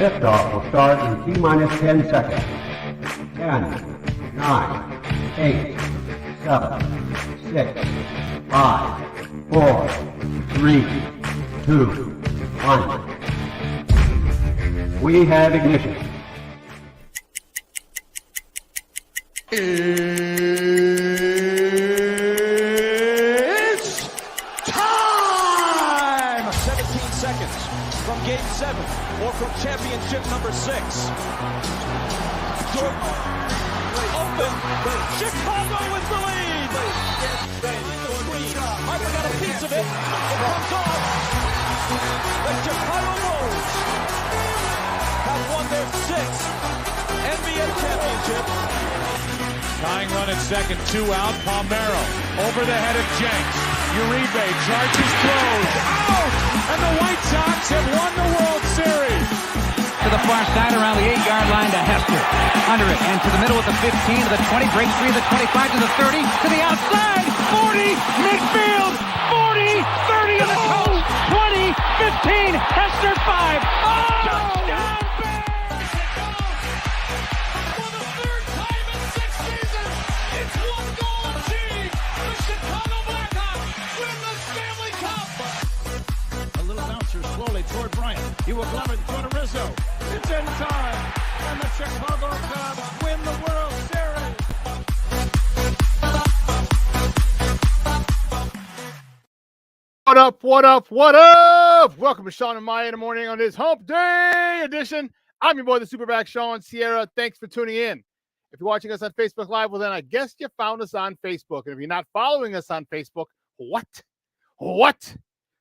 Liftoff will start in T-minus 10 seconds. 10, 9, 8, 7, 6, 5, 4, 3, 2, 1. We have ignition. It's time! 17 seconds from Game 7 or from championship number 6. Jordan open. Chicago with the lead. Piper got a piece of it. It comes off. The Chicago Bulls have won their 6th NBA championship. Tying run at second, 2 out. Palmero over the head of Jenks. Uribe charges, throws, out! And the White Sox have won the World Series. To the far side around the 8-yard line to Hester. Under it and to the middle with the 15 to the 20, breaks free to the 25 to the 30 to the outside. 40, midfield, 40, 30 to the coast, 20, 15, Hester 5. Oh! Touchdown! Slowly toward Bryant. He will glove it toward Rizzo. It's in time. And the Chicago Cubs win the World Series. What up, what up, what up? Welcome to Shawn and Maya in the morning on this Hump Day edition. I'm your boy, the SuperBack, Shawn Sierra. Thanks for tuning in. If you're watching us on Facebook Live, well, then I guess you found us on Facebook. And if you're not following us on Facebook, what?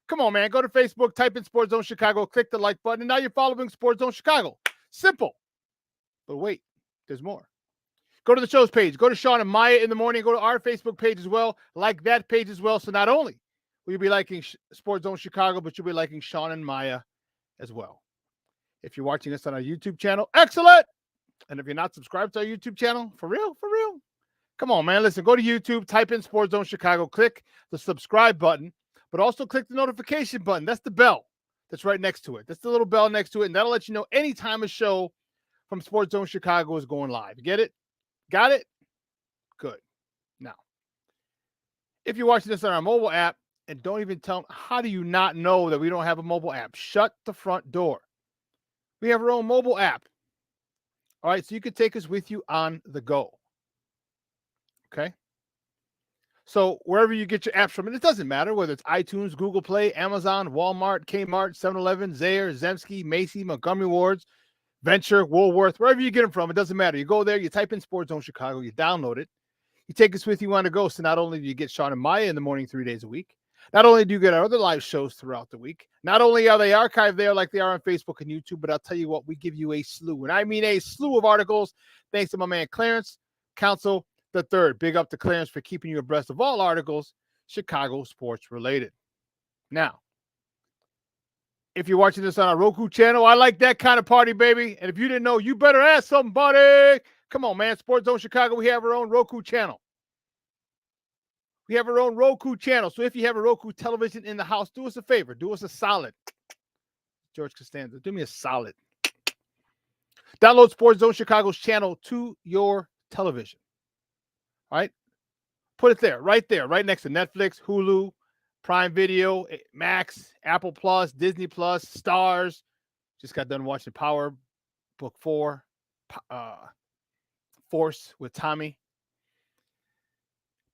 Come on, man. Go to Facebook, type in Sports Zone Chicago, click the like button, and now you're following Sports Zone Chicago. Simple. But wait, there's more. Go to the show's page. Go to Shawn and Maya in the morning. Go to our Facebook page as well. Like that page as well. So not only will you be liking Sports Zone Chicago, but you'll be liking Shawn and Maya as well. If you're watching us on our YouTube channel, excellent. And if you're not subscribed to our YouTube channel, for real, come on, man. Listen, go to YouTube, type in Sports Zone Chicago, click the subscribe button. But also click the notification button. That's the bell that's right next to it. That's the little bell next to it. And that'll let you know anytime a show from Sports Zone Chicago is going live. Get it? Got it? Good. Now, if you're watching this on our mobile app, and don't even tell me, how do you not know that we don't have a mobile app? Shut the front door. We have our own mobile app. All right, so you can take us with you on the go. Okay? So wherever you get your apps from, and it doesn't matter whether it's iTunes, Google Play, Amazon, Walmart, Kmart, 7-Eleven, Zayre, Zemsky, Macy, Montgomery Wards, Venture, Woolworth, wherever you get them from, it doesn't matter. You go there, you type in Sports Zone Chicago, you download it, you take us with you on the go. So not only do you get Shawn and Maya in the morning 3 days a week, not only do you get our other live shows throughout the week, not only are they archived there like they are on Facebook and YouTube, but I'll tell you what, we give you a slew, and I mean a slew of articles, thanks to my man Clarence, Counsel the Third. Big up to Clarence for keeping you abreast of all articles Chicago sports related. Now, if you're watching this on our Roku channel, I like that kind of party, baby. And if you didn't know, you better ask somebody. Come on, man. Sports Zone Chicago, we have our own Roku channel. We have our own Roku channel. So if you have a Roku television in the house, do us a favor. Do us a solid. George Costanza, do me a solid. Download Sports Zone Chicago's channel to your television. All right? Put it there, right next to Netflix, Hulu, Prime Video, Max, Apple Plus, Disney Plus, Stars. Just got done watching Power Book 4, Force with Tommy.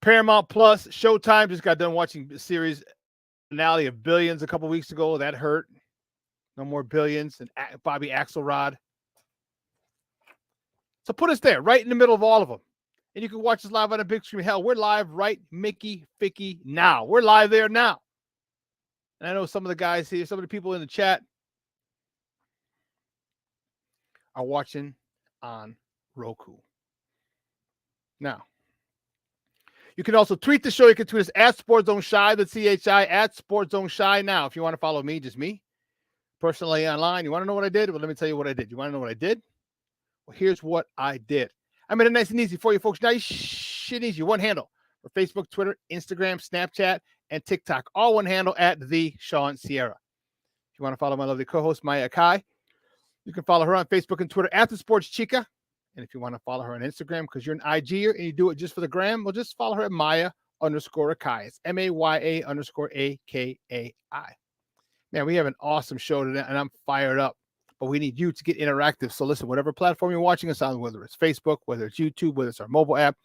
Paramount Plus, Showtime. Just got done watching the series finale of Billions a couple weeks ago. That hurt. No more Billions. And Bobby Axelrod. So put us there, right in the middle of all of them. And you can watch us live on a big screen. Hell, we're live right Mickey Ficky now. We're live there now. And I know some of the guys here, some of the people in the chat are watching on Roku. Now, you can also tweet the show. You can tweet us at Sports Zone Shy, the CHI, at Sports Zone Shy. Now, if you want to follow me, just me, personally online, you want to know what I did? Well, let me tell you what I did. You want to know what I did? Well, here's what I did. I made it nice and easy for you folks. Now, shit easy. One handle for Facebook, Twitter, Instagram, Snapchat, and TikTok. All one handle at the Shawn Sierra. If you want to follow my lovely co-host, Maya Akai, You can follow her on Facebook and Twitter at the Sports Chica. And if you want to follow her on Instagram because you're an IGer and you do it just for the gram, well, just follow her at Maya_Akai. It's MAYA_AKAI. Man, we have an awesome show today, and I'm fired up. But we need you to get interactive. So listen, whatever platform you're watching us on, whether it's Facebook, whether it's YouTube, whether it's our mobile app,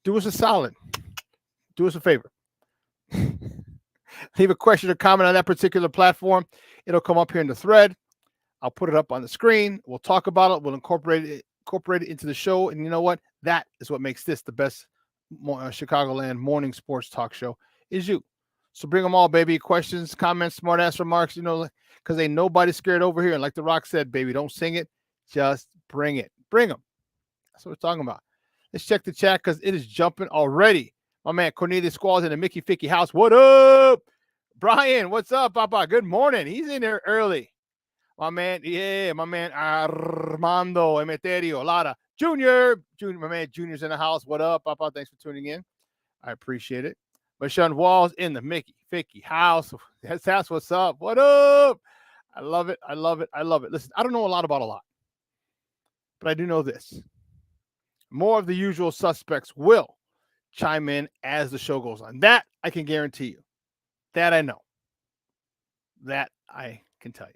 do us a solid. Do us a favor. Leave a question or comment on that particular platform. It'll come up here in the thread. I'll put it up on the screen. We'll talk about it. We'll incorporate it into the show. And you know what? That is what makes this the best Chicagoland morning sports talk show is you. So bring them all, baby. Questions, comments, smart ass remarks, because ain't nobody scared over here. And like The Rock said, baby, don't sing it. Just bring it. Bring them. That's what we're talking about. Let's check the chat because it is jumping already. My man Cornelius Squalls in the Mickey Ficky house. What up? Brian, what's up, Papa? Good morning. He's in there early. My man Armando Emeterio Lara Junior, my man Junior's in the house. What up, Papa? Thanks for tuning in. I appreciate it. Sean Walls in the Mickey Ficky house. That's what's up. What up? I love it. I love it. I love it. Listen, I don't know a lot about a lot, but I do know this. More of the usual suspects will chime in as the show goes on. That I can guarantee you. That I know. That I can tell you.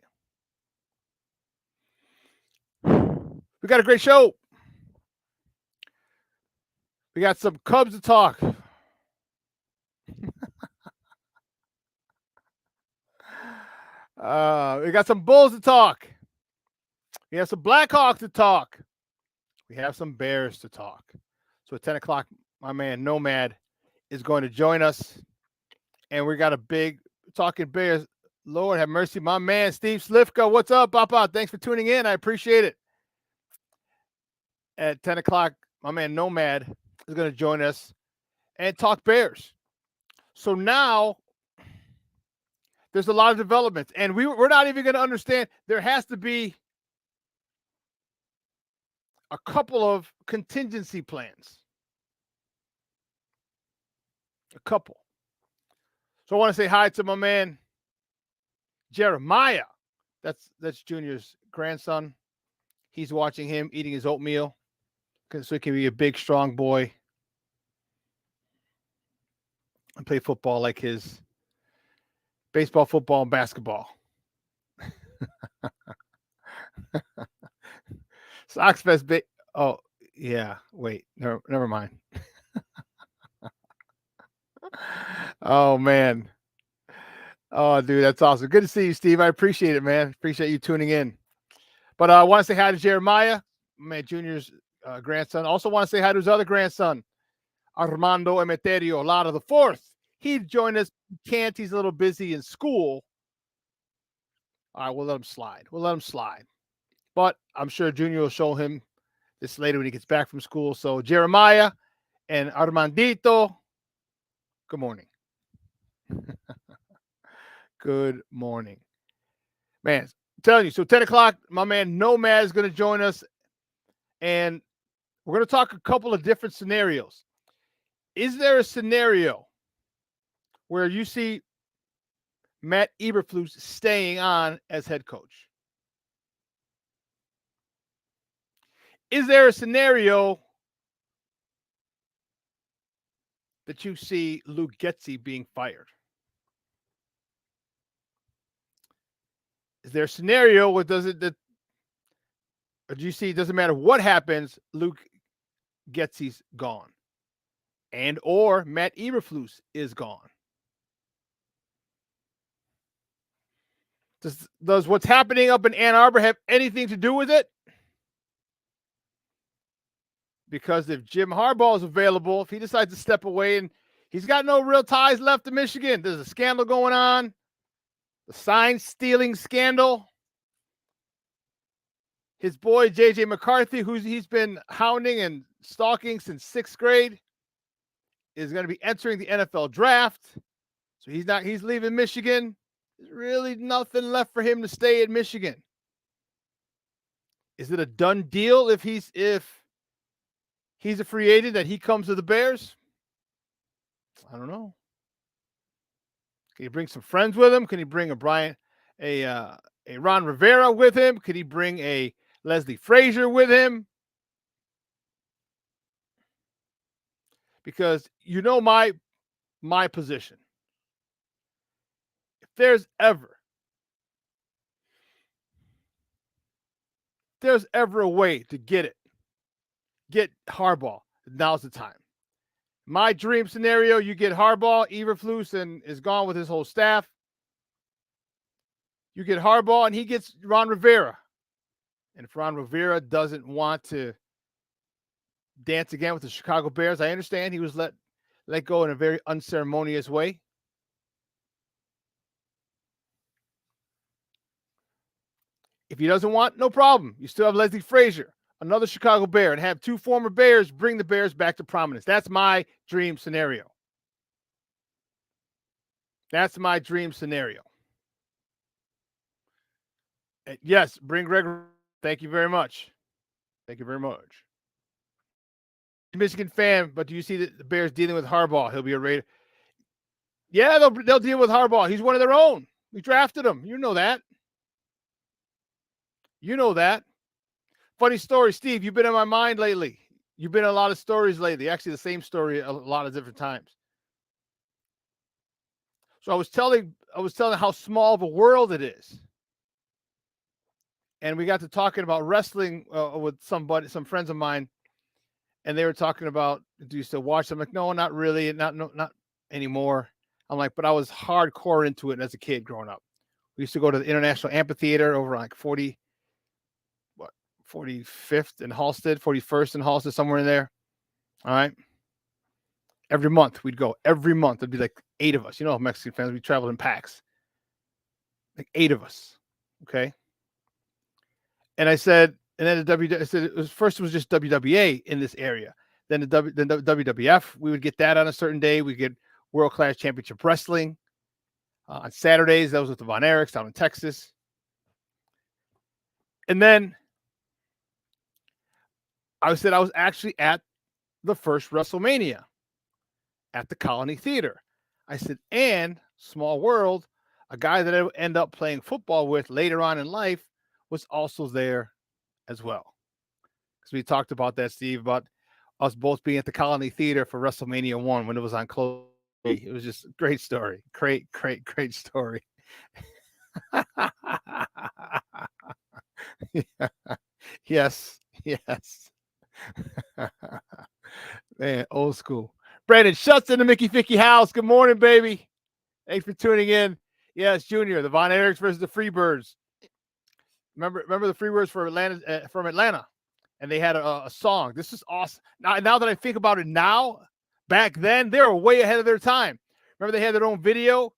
We got a great show. We got some Cubs to talk. We got some Bulls to talk. We have some Blackhawks to talk. We have some Bears to talk. So at 10 o'clock, my man Nomad is going to join us. And we got a big talking Bears. Lord have mercy. My man Steve Slifka. What's up, Papa? Thanks for tuning in. I appreciate it. At 10 o'clock, my man Nomad is going to join us and talk Bears. So now there's a lot of developments, and we're not even going to understand. There has to be a couple of contingency plans. A couple. So I want to say hi to my man Jeremiah. That's Junior's grandson. He's watching him eating his oatmeal so he can be a big, strong boy and play football like his baseball, football, and basketball. Sox Fest. Oh, yeah. Wait. Never mind. Oh, man. Oh, dude, that's awesome. Good to see you, Steve. I appreciate it, man. Appreciate you tuning in. But I want to say hi to Jeremiah, my Junior's grandson. Also want to say hi to his other grandson, Armando Emeterio Lara the fourth. He'd join us. He can't. He's a little busy in school. All right, we'll let him slide. But I'm sure Junior will show him this later when he gets back from school. So Jeremiah and Armandito, good morning. Good morning. Man, I'm telling you. So 10 o'clock, my man Nomad is going to join us. And we're going to talk a couple of different scenarios. Is there a scenario where you see Matt Eberflus staying on as head coach? Is there a scenario that you see Luke Getsy being fired? Is there a scenario where or do you see it doesn't matter what happens, Luke Getsy's gone? And or Matt Eberflus is gone? Does what's happening up in Ann Arbor have anything to do with it? Because if Jim Harbaugh is available, if he decides to step away and he's got no real ties left to Michigan, there's a scandal going on, the sign stealing scandal. His boy, J.J. McCarthy, he's been hounding and stalking since 6th grade, is going to be entering the NFL draft. So he's leaving Michigan. There's really nothing left for him to stay in Michigan. Is it a done deal if he's a free agent that he comes to the Bears? I don't know. Can he bring some friends with him? Can he bring a a Ron Rivera with him? Could he bring a Leslie Frazier with him? Because you know my position. If there's ever a way to get Harbaugh, now's the time. My dream scenario, you get Harbaugh, Eberflus, and is gone with his whole staff. You get Harbaugh, and he gets Ron Rivera. And if Ron Rivera doesn't want to dance again with the Chicago Bears, I understand he was let go in a very unceremonious way. If he doesn't want, no problem. You still have Leslie Frazier, another Chicago Bear, and have 2 former Bears bring the Bears back to prominence. That's my dream scenario. That's my dream scenario. And yes, bring Greg. Thank you very much. Thank you very much. Michigan fan, but do you see the Bears dealing with Harbaugh? He'll be a Raider. Yeah, they'll deal with Harbaugh. He's one of their own. We drafted him. You know that. You know that. Funny story, Steve. You've been in my mind lately. You've been in a lot of stories lately. Actually, the same story a lot of different times. So I was telling how small of a world it is. And we got to talking about wrestling with some friends of mine, and they were talking about, do you still watch? I'm like, no, not really, not anymore. I'm like, but I was hardcore into it as a kid growing up. We used to go to the International Amphitheater over like 45th and Halstead, 41st and Halstead, somewhere in there. All right. Every month we'd go. Every month it'd be like 8 of us. You know, Mexican fans, we traveled in packs. Like 8 of us. Okay. And I said, and then I said it was just WWA in this area. Then the WWF, we would get that on a certain day. We get World Class Championship Wrestling on Saturdays. That was with the Von Erichs down in Texas. And then I said I was actually at the first WrestleMania at the Colony Theater. I said, and small world, a guy that I would end up playing football with later on in life was also there as well. Because we talked about that, Steve, about us both being at the Colony Theater for WrestleMania 1 when it was on close. It was just a great story. Great story. Yes. Man, old school. Brandon Schutz in the Mickey Ficky house. Good morning, baby. Thanks for tuning in. Yes, Junior, the Von Erichs versus the Freebirds. Remember the Freebirds from Atlanta, and they had a song. This is awesome. Now that I think about it now, back then they were way ahead of their time. Remember they had their own video.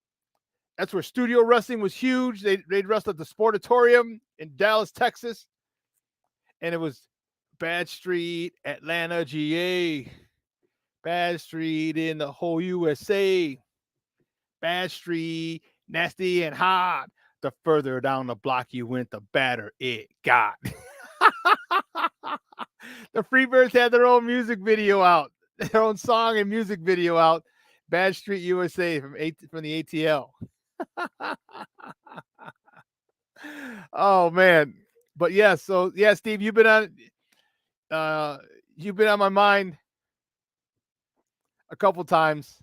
That's where studio wrestling was huge. They'd wrestle at the Sportatorium in Dallas, Texas, and it was Bad Street, Atlanta, GA. Bad Street in the whole USA. Bad Street, nasty and hot. The further down the block you went, the better it got. The Freebirds had their own music video out, their own song and music video out. Bad Street USA from the ATL. Oh man, but yeah. So yeah, Steve, you've been on my mind a couple times.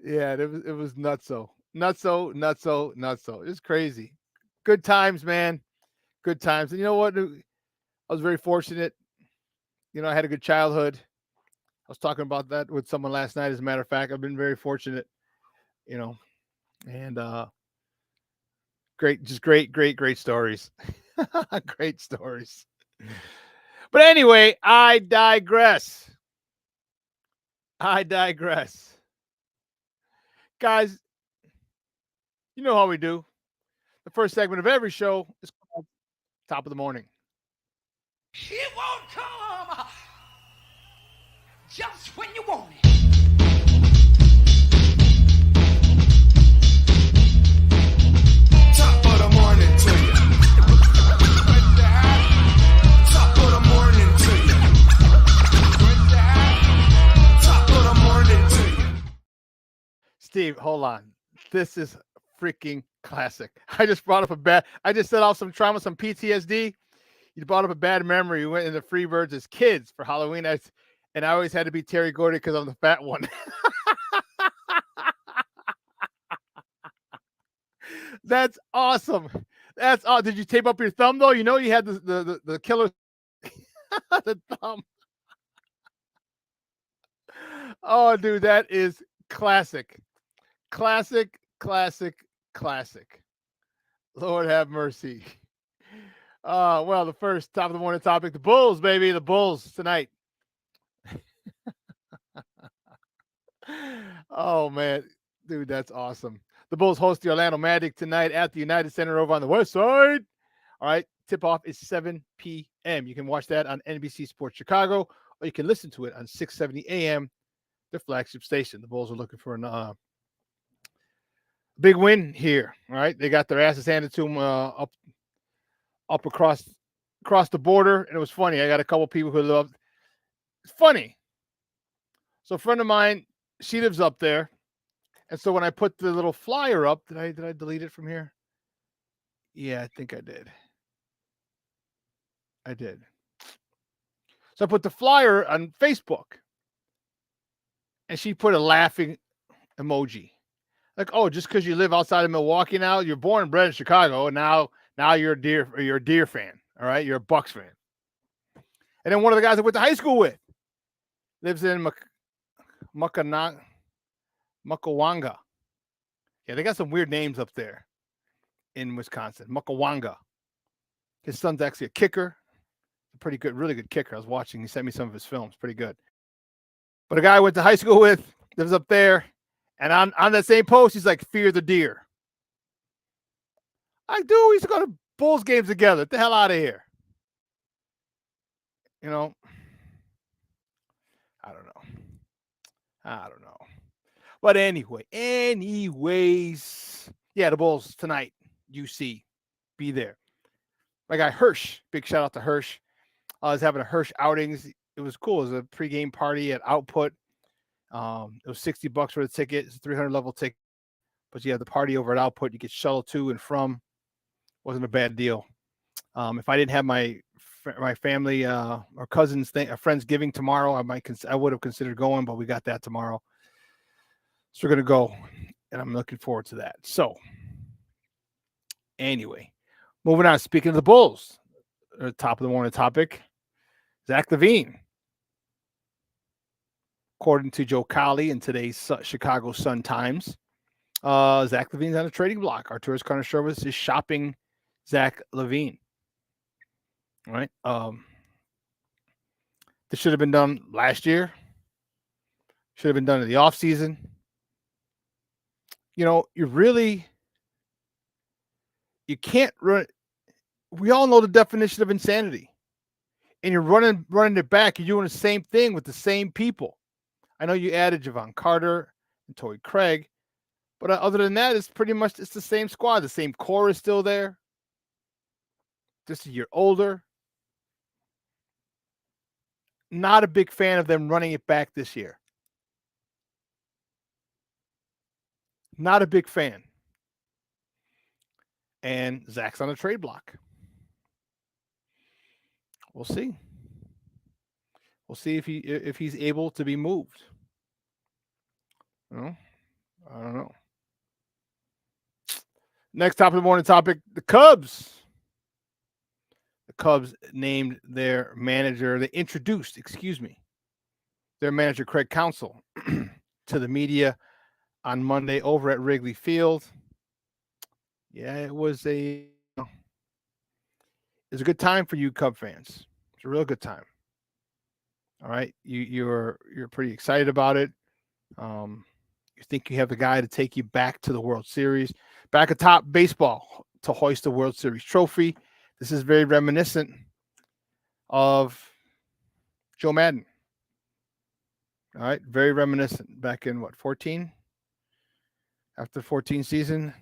Yeah, it was nutso. It's crazy. Good times, man. Good times. And you know what? I was very fortunate. You know, I had a good childhood. I was talking about that with someone last night. As a matter of fact, I've been very fortunate, you know, and great stories. Great stories. But anyway, I digress. Guys, you know how we do. The first segment of every show is called Top of the Morning. It won't come just when you want it. Top of the morning to you. Top of the morning to you. Top of the morning to you. Steve, hold on. This is freaking classic. I just set off some trauma, some PTSD. You brought up a bad memory. We went into Freebirds as kids for Halloween. And I always had to be Terry Gordy because I'm the fat one. That's awesome. That's awesome. Did you tape up your thumb though? You know you had the killer the thumb. Oh, dude, that is classic. Classic, classic, classic. Lord have mercy. Well, the first top of the morning topic, the Bulls, baby. The Bulls tonight. Oh, man. Dude, that's awesome. The Bulls host the Orlando Magic tonight at the United Center over on the west side. All right. Tip-off is 7 p.m. You can watch that on NBC Sports Chicago, or you can listen to it on 670 a.m., their flagship station. The Bulls are looking for a big win here. All right. They got their asses handed to them up across the border. And it was funny. I got a couple people who loved it's funny. So a friend of mine, she lives up there. And so when I put the little flyer up, did I delete it from here? Yeah, I think I did. I did. So I put the flyer on Facebook. And she put a laughing emoji. Like, oh, just because you live outside of Milwaukee now, you're born and bred in Chicago, and now you're a Deer fan. All right, you're a Bucks fan. And then one of the guys I went to high school with lives in Mukawanga. Yeah, they got some weird names up there in Wisconsin. Mukawanga. His son's actually a kicker. A pretty good, really good kicker. I was watching. He sent me some of his films. Pretty good. But a guy I went to high school with lives up there. And on that same post, he's like, fear the deer. I do. We used to go to Bulls games together. Get the hell out of here. You know, I don't know. But anyways, yeah, the Bulls tonight, UC, be there. My guy Hirsch, big shout out to Hirsch. I was having a Hirsch outings. It was cool. It was a pregame party at Output. It was $60 for the ticket. It's a 300 level ticket. But you have the party over at Output. You get shuttled to and from. Wasn't a bad deal. If I didn't have my family or cousins friends giving tomorrow, I would have considered going, but we got that tomorrow. So we're gonna go, and I'm looking forward to that. So anyway, moving on. Speaking of the Bulls, top of the morning topic, Zach LaVine. According to Joe Colley in today's Chicago Sun-Times, Zach LaVine's on a trading block. Arturas Karnisovas is shopping Zach LaVine. All right. This should have been done last year. Should have been done in the offseason. You know, you can't run. We all know the definition of insanity. And you're running it back. You're doing the same thing with the same people. I know you added Javon Carter and Torrey Craig, but other than that, it's the same squad. The same core is still there. Just a year older. Not a big fan of them running it back this year. Not a big fan. And Zach's on a trade block. We'll see. We'll see if he's able to be moved. I don't know. Next top of the morning topic, the Cubs. The Cubs named their manager. They introduced, their manager, Craig Counsell, to the media on Monday over at Wrigley Field. Yeah, it was a good time for you Cub fans. It's a real good time. All right, you're pretty excited about it. You think you have the guy to take you back to the World Series, back atop baseball to hoist the World Series trophy. This is very reminiscent of Joe Madden. All right, very reminiscent. Back in 14? After the 14 season,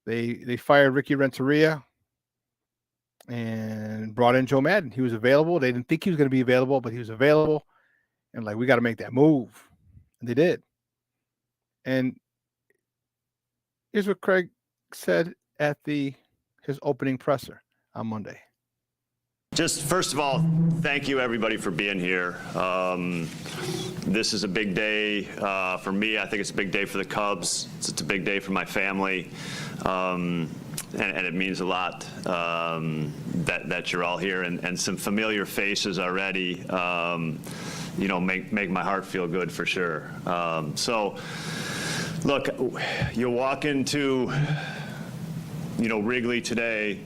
they fired Ricky Renteria and brought in Joe Madden. He was available. They didn't think he was going to be available, but he was available. And we got to make that move. And they did. And Here's what Craig said at his opening presser on Monday. Just first of all, thank you everybody for being here. This is a big day for me. I think it's a big day for the Cubs. It's a big day for my family, and it means a lot that you're all here, and some familiar faces already. Make my heart feel good for sure. So, look, you walk into Wrigley today.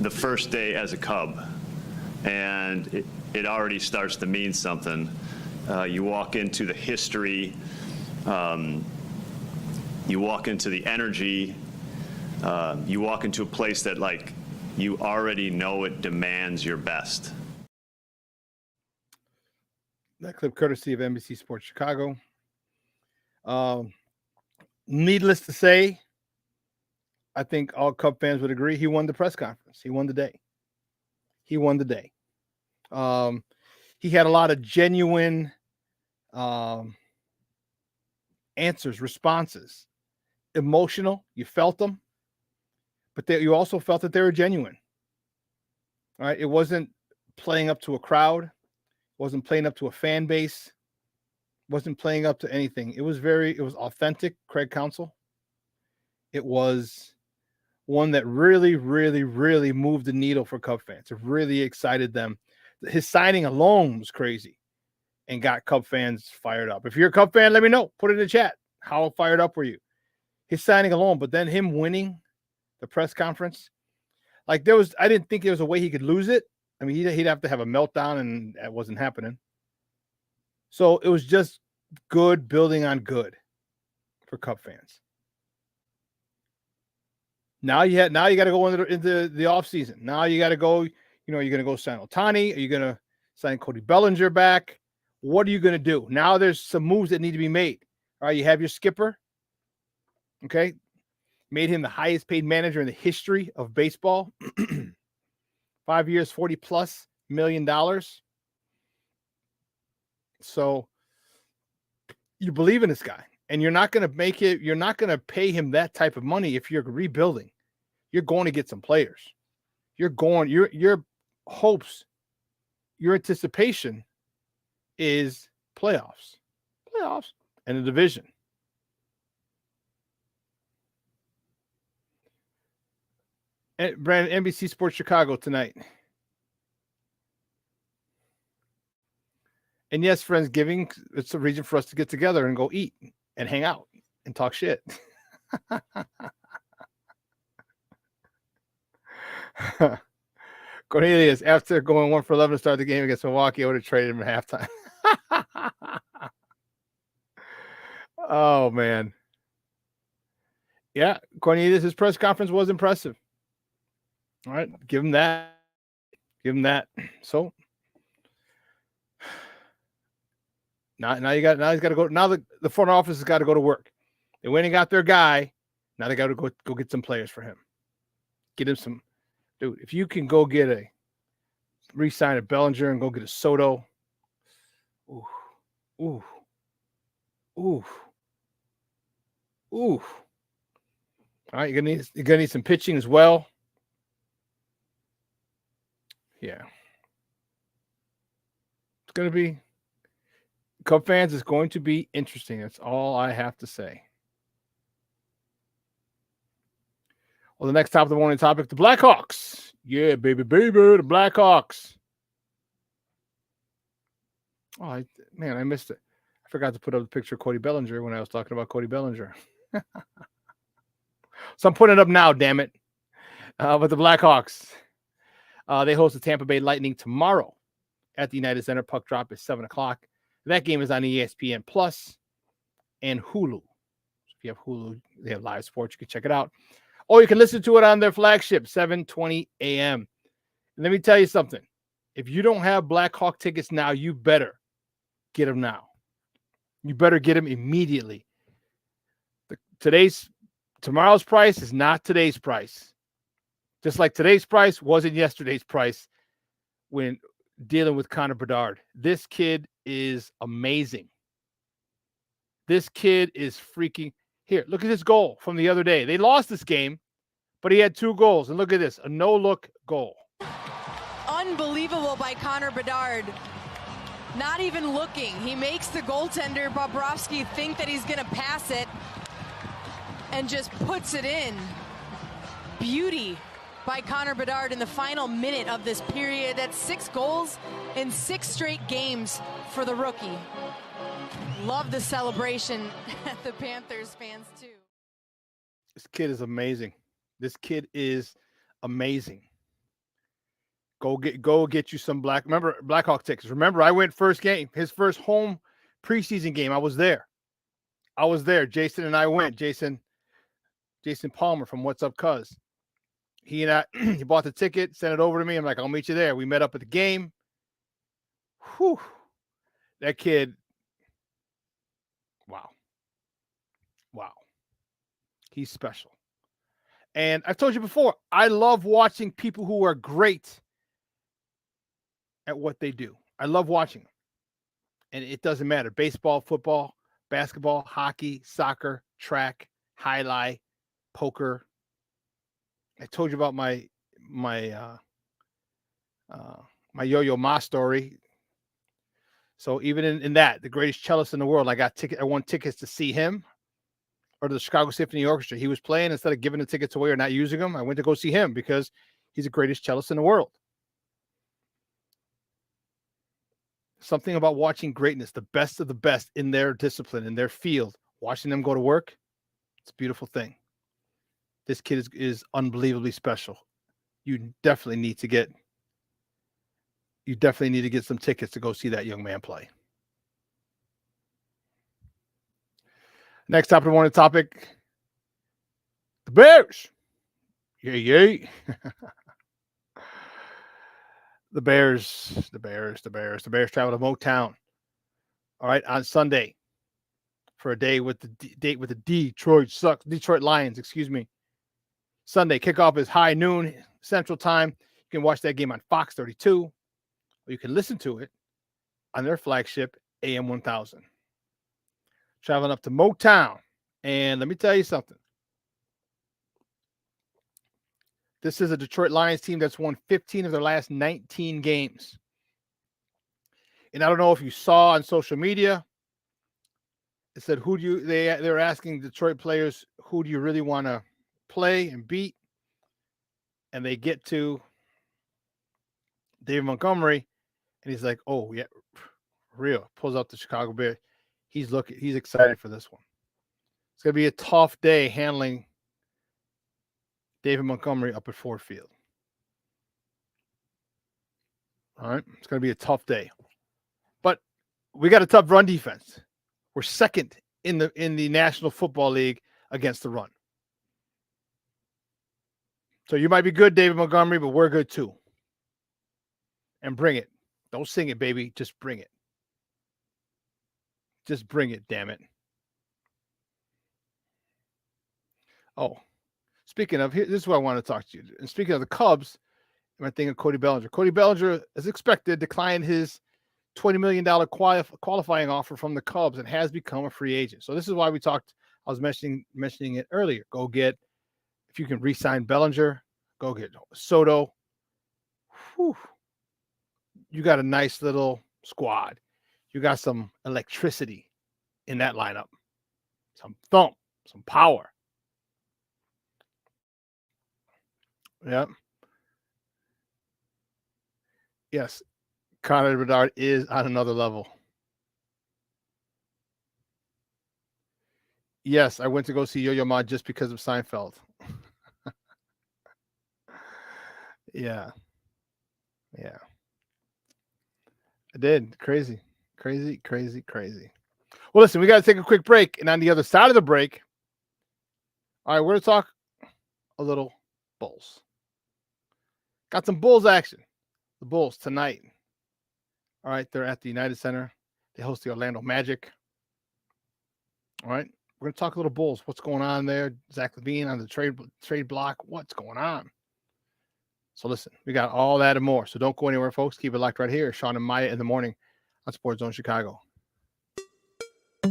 The first day as a Cub, and it already starts to mean something. You walk into the history, you walk into the energy, you walk into a place that, like, you already know it demands your best. That clip courtesy of NBC Sports Chicago. Needless to say, I think all Cub fans would agree he won the press conference. He won the day. He had a lot of genuine answers, responses. Emotional, you felt them, but you also felt that they were genuine. All right, it wasn't playing up to a crowd, wasn't playing up to a fan base, wasn't playing up to anything. It was authentic, Craig Counsell. It was one that really, really, really moved the needle for Cub fans. It really excited them. His signing alone was crazy and got Cub fans fired up. If you're a Cub fan, let me know. Put it in the chat. How fired up were you? His signing alone, but then him winning the press conference, I didn't think there was a way he could lose it. I mean, he'd have to have a meltdown, and that wasn't happening. So it was just good building on good for Cub fans. Now you got to go into the offseason. Now you got to go, you're going to go sign Ohtani. Are you going to sign Cody Bellinger back? What are you going to do? Now there's some moves that need to be made. All right, you have your skipper. Okay. Made him the highest paid manager in the history of baseball. 5 years, $40+ million. So you believe in this guy. And you're not going to pay him that type of money if you're rebuilding. You're going to get some players. Your hopes, your anticipation is playoffs and a division. And Brandon, NBC Sports Chicago tonight. And yes, Friendsgiving, it's a reason for us to get together and go eat and hang out and talk shit. Cornelius, after going 1 for 11 to start the game against Milwaukee, I would have traded him at halftime. Oh, man. Yeah, Cornelius, his press conference was impressive. All right, give him that. So now he's got to go. Now the front office has got to go to work. They went and got their guy. Now they got to go get some players for him. Get him some, dude. If you can go get re-sign a Bellinger and go get a Soto. Ooh. All right, you're gonna need some pitching as well. Yeah. It's going to be, Cub fans, it's going to be interesting. That's all I have to say. Well, the next top of the morning topic, the Blackhawks. Yeah, baby, the Blackhawks. Oh, I missed it. I forgot to put up the picture of Cody Bellinger when I was talking about Cody Bellinger. So I'm putting it up now, damn it. But the Blackhawks. They host the Tampa Bay Lightning tomorrow at the United Center. Puck drop is 7 o'clock. That game is on ESPN Plus and Hulu. So if you have Hulu, they have live sports. You can check it out. Or you can listen to it on their flagship, 7:20 a.m. And let me tell you something. If you don't have Blackhawk tickets now, you better get them now. You better get them immediately. Tomorrow's price is not today's price. Just like today's price wasn't yesterday's price when dealing with Connor Bedard. This kid is amazing. This kid is freaking. Here, look at this goal from the other day. They lost this game, but he had 2 goals. And look at this, a no-look goal. Unbelievable by Connor Bedard. Not even looking. He makes the goaltender, Bobrovsky, think that he's going to pass it and just puts it in. Beauty by Connor Bedard in the final minute of this period. That's 6 goals in 6 straight games for the rookie. Love the celebration at the Panthers fans too. This kid is amazing. This kid is amazing. Go get you some Blackhawk tickets. Remember, I went first game, his first home preseason game. I was there. Jason and I went. Jason Palmer from What's Up Cuz. He bought the ticket, sent it over to me. I'm like, I'll meet you there. We met up at the game. Whew. That kid. Wow. He's special. And I've told you before, I love watching people who are great at what they do. I love watching them. And it doesn't matter. Baseball, football, basketball, hockey, soccer, track, highlight, poker. I told you about my Yo-Yo Ma story. So even in that, the greatest cellist in the world, I won tickets to see him or to the Chicago Symphony Orchestra. He was playing. Instead of giving the tickets away or not using them, I went to go see him because he's the greatest cellist in the world. Something about watching greatness, the best of the best in their discipline, in their field, watching them go to work, it's a beautiful thing. This kid is unbelievably special. You definitely need to get some tickets to go see that young man play. Next up, the topic, the Bears. Yay. The Bears travel to Motown. All right, on Sunday for a date with the Detroit Lions, excuse me. Sunday, kickoff is high noon Central Time. You can watch that game on Fox 32, or you can listen to it on their flagship AM 1000. Traveling up to Motown, and let me tell you something. This is a Detroit Lions team that's won 15 of their last 19 games. And I don't know if you saw on social media, it said, they were asking Detroit players, who do you really want to play and beat? And they get to David Montgomery, and he's like, oh, yeah, real. Pulls out the Chicago Bears. He's excited for this one. It's going to be a tough day handling David Montgomery up at Ford Field. All right. It's going to be a tough day. But we got a tough run defense. We're second in the National Football League against the run. So you might be good, David Montgomery, but we're good too. And bring it. Don't sing it, baby. Just bring it. Just bring it, damn it. Oh, speaking of, this is what I want to talk to you. And speaking of the Cubs, I'm thinking of Cody Bellinger. Cody Bellinger, as expected, declined his $20 million qualifying offer from the Cubs and has become a free agent. So this is why I was mentioning it earlier. Go get, if you can re-sign Bellinger, go get Soto. Whew. You got a nice little squad. You got some electricity in that lineup. Some thump, some power. Yep. Yes. Connor Bedard is on another level. Yes, I went to go see Yo-Yo Ma just because of Seinfeld. Yeah. I did. Crazy. Well, listen, we got to take a quick break. And on the other side of the break, all right, we're going to talk a little Bulls. Got some Bulls action. The Bulls tonight. All right, they're at the United Center. They host the Orlando Magic. All right, we're going to talk a little Bulls. What's going on there? Zach LaVine on the trade block. What's going on? So listen, we got all that and more. So don't go anywhere, folks. Keep it locked right here. Shawn and Maya in the morning on Sports Zone Chicago.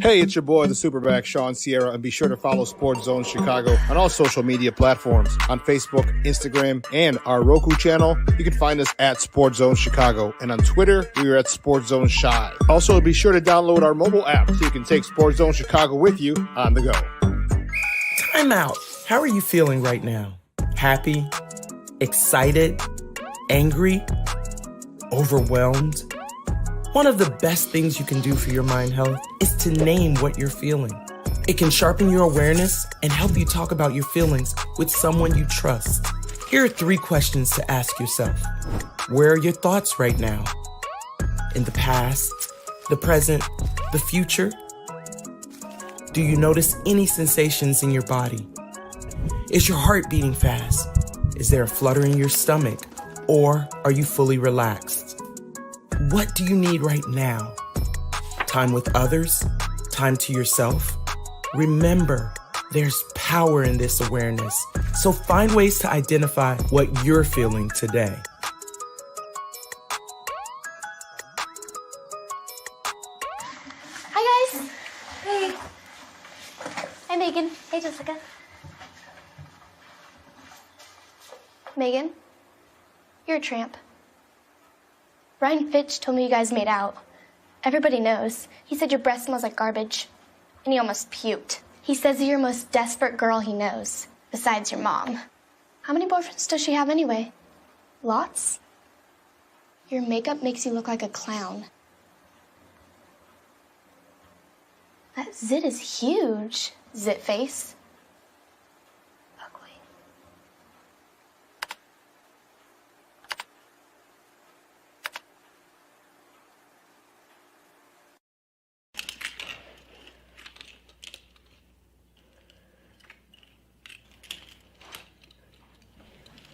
Hey, it's your boy, the SuperBack, Shawn Sierra, and be sure to follow Sports Zone Chicago on all social media platforms. On Facebook, Instagram, and our Roku channel, you can find us at Sports Zone Chicago. And on Twitter, we are at Sports Zone Shy. Also, be sure to download our mobile app so you can take Sports Zone Chicago with you on the go. Time out. How are you feeling right now? Happy? Excited? Angry? Overwhelmed? One of the best things you can do for your mind health is to name what you're feeling. It can sharpen your awareness and help you talk about your feelings with someone you trust. Here are 3 questions to ask yourself. Where are your thoughts right now? In the past, the present, the future? Do you notice any sensations in your body? Is your heart beating fast? Is there a flutter in your stomach? Or are you fully relaxed? What do you need right now? Time with others? Time to yourself? Remember, there's power in this awareness. So find ways to identify what you're feeling today. Hi, guys. Hey. Hi, Megan. Hey, Jessica. Megan, you're a tramp. Ryan Fitch told me you guys made out. Everybody knows. He said your breath smells like garbage. And he almost puked. He says you're the most desperate girl he knows, besides your mom. How many boyfriends does she have anyway? Lots? Your makeup makes you look like a clown. That zit is huge, zit face. Ugly.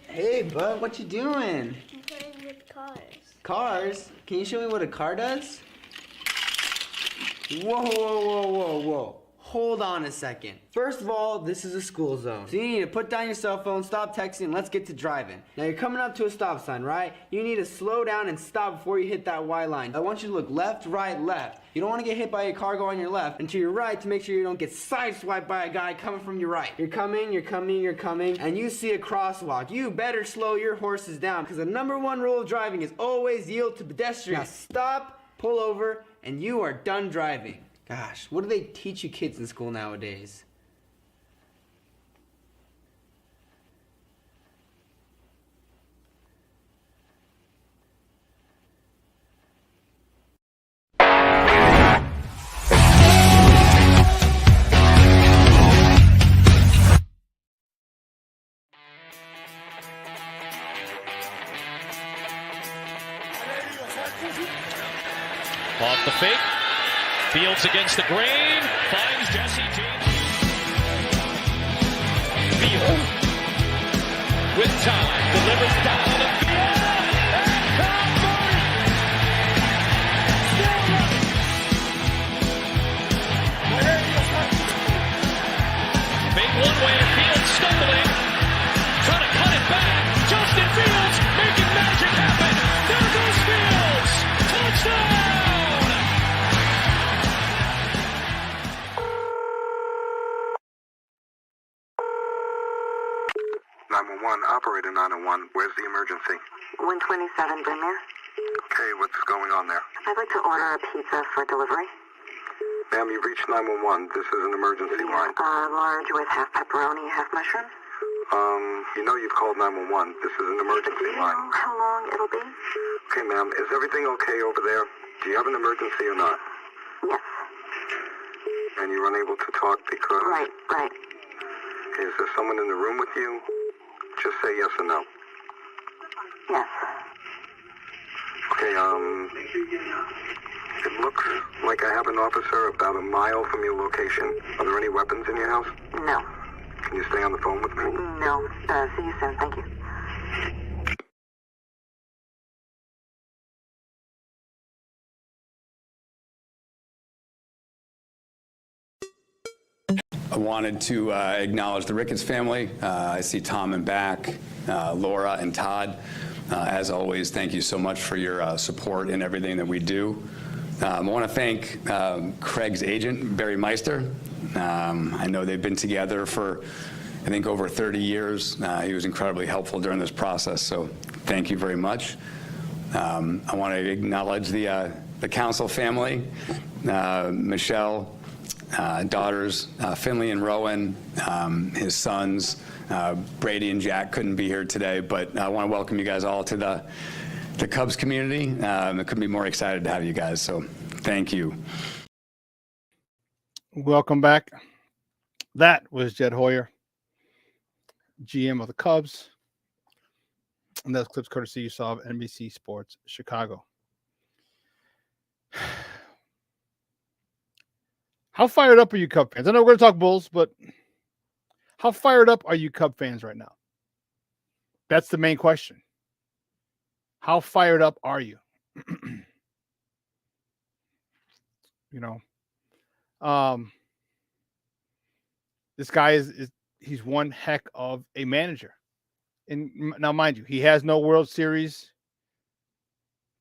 Hey, bud, what you doing? I'm playing with cars. Cars? Can you show me what a car does? Whoa, whoa, whoa, whoa, whoa. Hold on a second. First of all, this is a school zone. So you need to put down your cell phone, stop texting, and let's get to driving. Now you're coming up to a stop sign, right? You need to slow down and stop before you hit that Y line. I want you to look left, right, left. You don't want to get hit by a car going on your left, and to your right to make sure you don't get sideswiped by a guy coming from your right. You're coming, and you see a crosswalk. You better slow your horses down, because the #1 rule of driving is always yield to pedestrians. Now stop, pull over, and you are done driving. Gosh, what do they teach you kids in school nowadays? Off the fake. Fields against the grain. Finds Jesse James. Field. With time. Delivers down the field. And Tom Murray. Still running. Big one-way to Fields stumbling. Trying to cut it back. Justin Fields making magic happen. There goes Fields. Touchdown. 911, operator 901. Where's the emergency? 127 Brynmere. Okay, what's going on there? I'd like to order a pizza for delivery. Ma'am, you've reached 911. This is an emergency line. Large with half pepperoni, half mushrooms. You know you've called 911. This is an emergency Do you line. know how long it'll be? Okay, ma'am, is everything okay over there? Do you have an emergency or not? Yes. And you're unable to talk because... Right. Okay, is there someone in the room with you? Just say yes or no. Yes. Okay, it looks like I have an officer about a mile from your location. Are there any weapons in your house? No. Can you stay on the phone with me? No. See you soon. Thank you. I wanted to acknowledge the Ricketts family. I see Tom and back, Laura and Todd. As always, thank you so much for your support in everything that we do. I want to thank Craig's agent, Barry Meister. I know they've been together for, I think, over 30 years. He was incredibly helpful during this process, so thank you very much. I want to acknowledge the council family, Michelle, daughters, Finley and Rowan, his sons, Brady and Jack couldn't be here today, but I want to welcome you guys all to the Cubs community. I couldn't be more excited to have you guys, so thank you. Welcome back. That was Jed Hoyer, GM of the Cubs. And those clips courtesy you saw of NBC Sports Chicago. How fired up are you Cub fans? I know we're going to talk Bulls, but how fired up are you Cub fans right now? That's the main question. How fired up are you? This guy he's one heck of a manager. And now, mind you, he has no World Series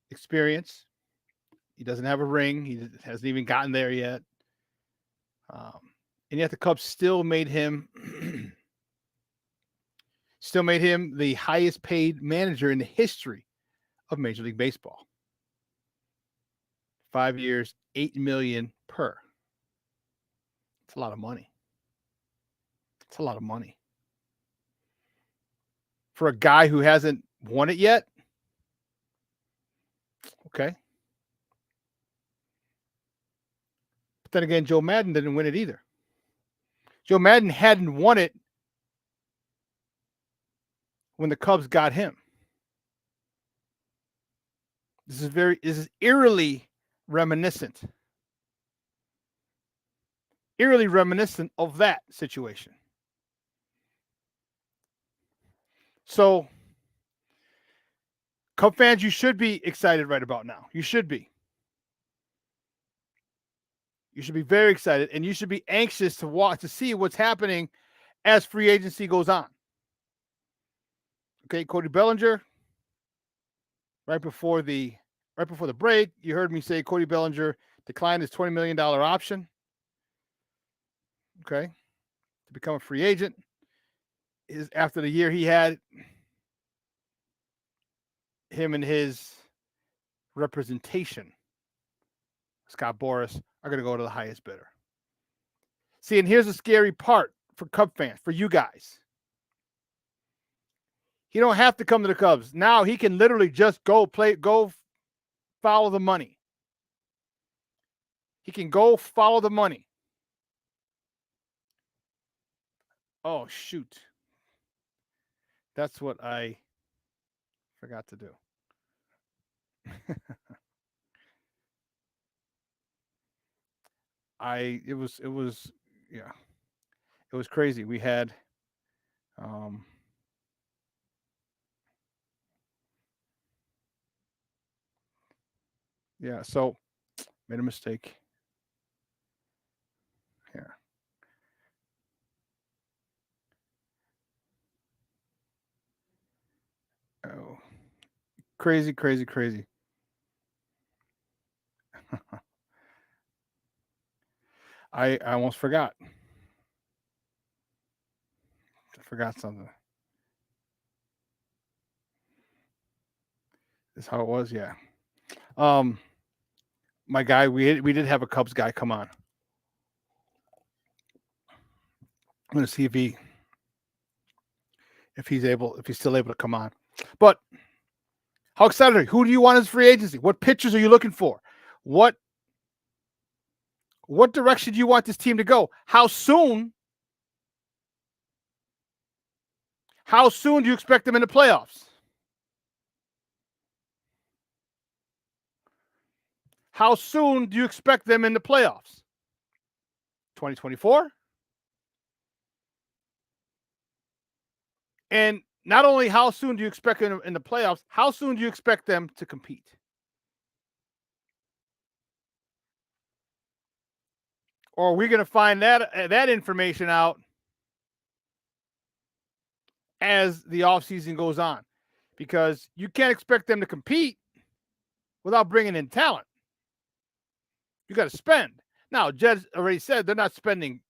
experience. He doesn't have a ring. He hasn't even gotten there yet. And yet the Cubs still made him the highest paid manager in the history of Major League Baseball. 5 years, $8 million per. It's a lot of money. It's a lot of money. For a guy who hasn't won it yet? Okay. But then again, Joe Madden didn't win it either. Joe Madden hadn't won it when the Cubs got him. This is eerily reminiscent. Eerily reminiscent of that situation. So, Cub fans, you should be excited right about now. You should be. You should be very excited, and you should be anxious to see what's happening as free agency goes on. Okay, Cody Bellinger. Right before the break, you heard me say Cody Bellinger declined his $20 million option. Okay, to become a free agent. After the year he had, him and his representation, Scott Boras, are going to go to the highest bidder. See, and here's the scary part for Cub fans, for you guys. He don't have to come to the Cubs. Now he can literally just go follow the money. He can go follow the money. Oh, shoot. That's what I forgot to do. It was crazy. We had so made a mistake here. Oh, crazy. I almost forgot. I forgot something. Is how it was, yeah. My guy, we did have a Cubs guy come on. I'm going to see if he's still able to come on. But how excited are you? Who do you want as free agency? What pitchers are you looking for? What direction do you want this team to go? How soon do you expect them in the playoffs? How soon do you expect them in the playoffs? 2024? And not only how soon do you expect them in the playoffs, how soon do you expect them to compete? Or are we going to find that information out as the offseason goes on? Because you can't expect them to compete without bringing in talent. You got to spend. Now, Jed already said they're not spending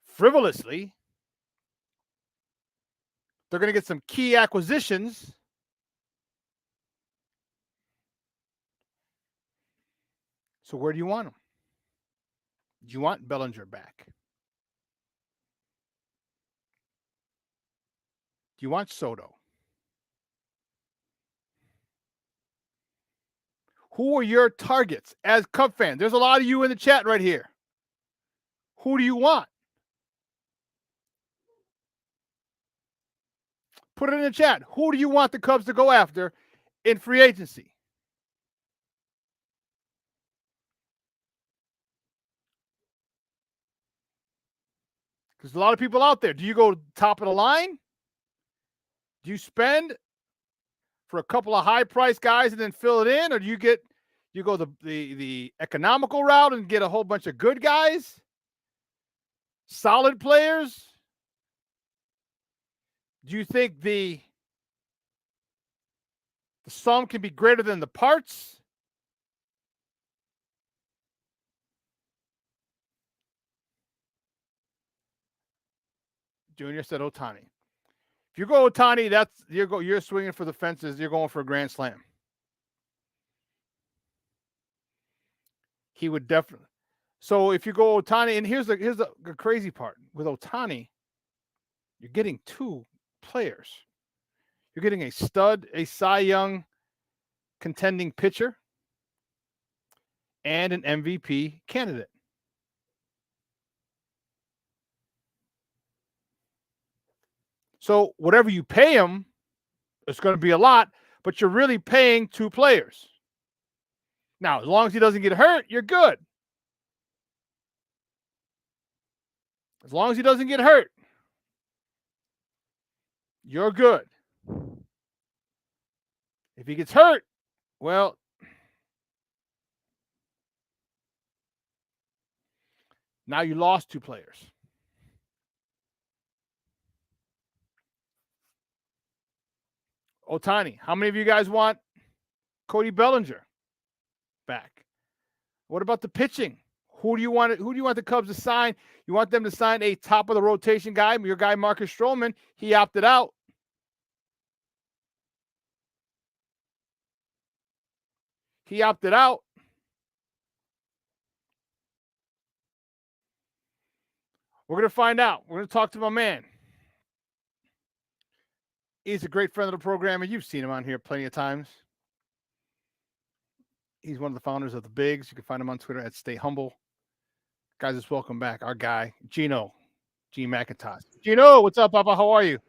frivolously. They're going to get some key acquisitions. So where do you want them? Do you want Bellinger back? Do you want Soto? Who are your targets as Cub fans? There's a lot of you in the chat right here. Who do you want? Put it in the chat. Who do you want the Cubs to go after in free agency? There's a lot of people out there. Do you go top of the line? Do you spend for a couple of high-priced guys and then fill it in, or do you go the economical route and get a whole bunch of good guys, solid players? Do you think the sum can be greater than the parts? Junior said Ohtani. If you go Ohtani, you're swinging for the fences. You're going for a grand slam. He would definitely. So if you go Ohtani, and here's the crazy part with Ohtani, you're getting two players. You're getting a stud, a Cy Young contending pitcher, and an MVP candidate. So whatever you pay him, it's going to be a lot, but you're really paying two players. Now, as long as he doesn't get hurt, you're good. As long as he doesn't get hurt, you're good. If he gets hurt, well, now you lost two players. Ohtani, how many of you guys want Cody Bellinger back? What about the pitching? Who do you want the Cubs to sign? You want them to sign a top of the rotation guy? Your guy Marcus Stroman, he opted out. He opted out. We're going to find out. We're going to talk to my man. He's a great friend of the program, and you've seen him on here plenty of times. He's one of the founders of the Bigs. You can find him on Twitter at Stay Humble. Guys, just welcome back our guy, G McIntosh. Gino, what's up, Papa? How are you?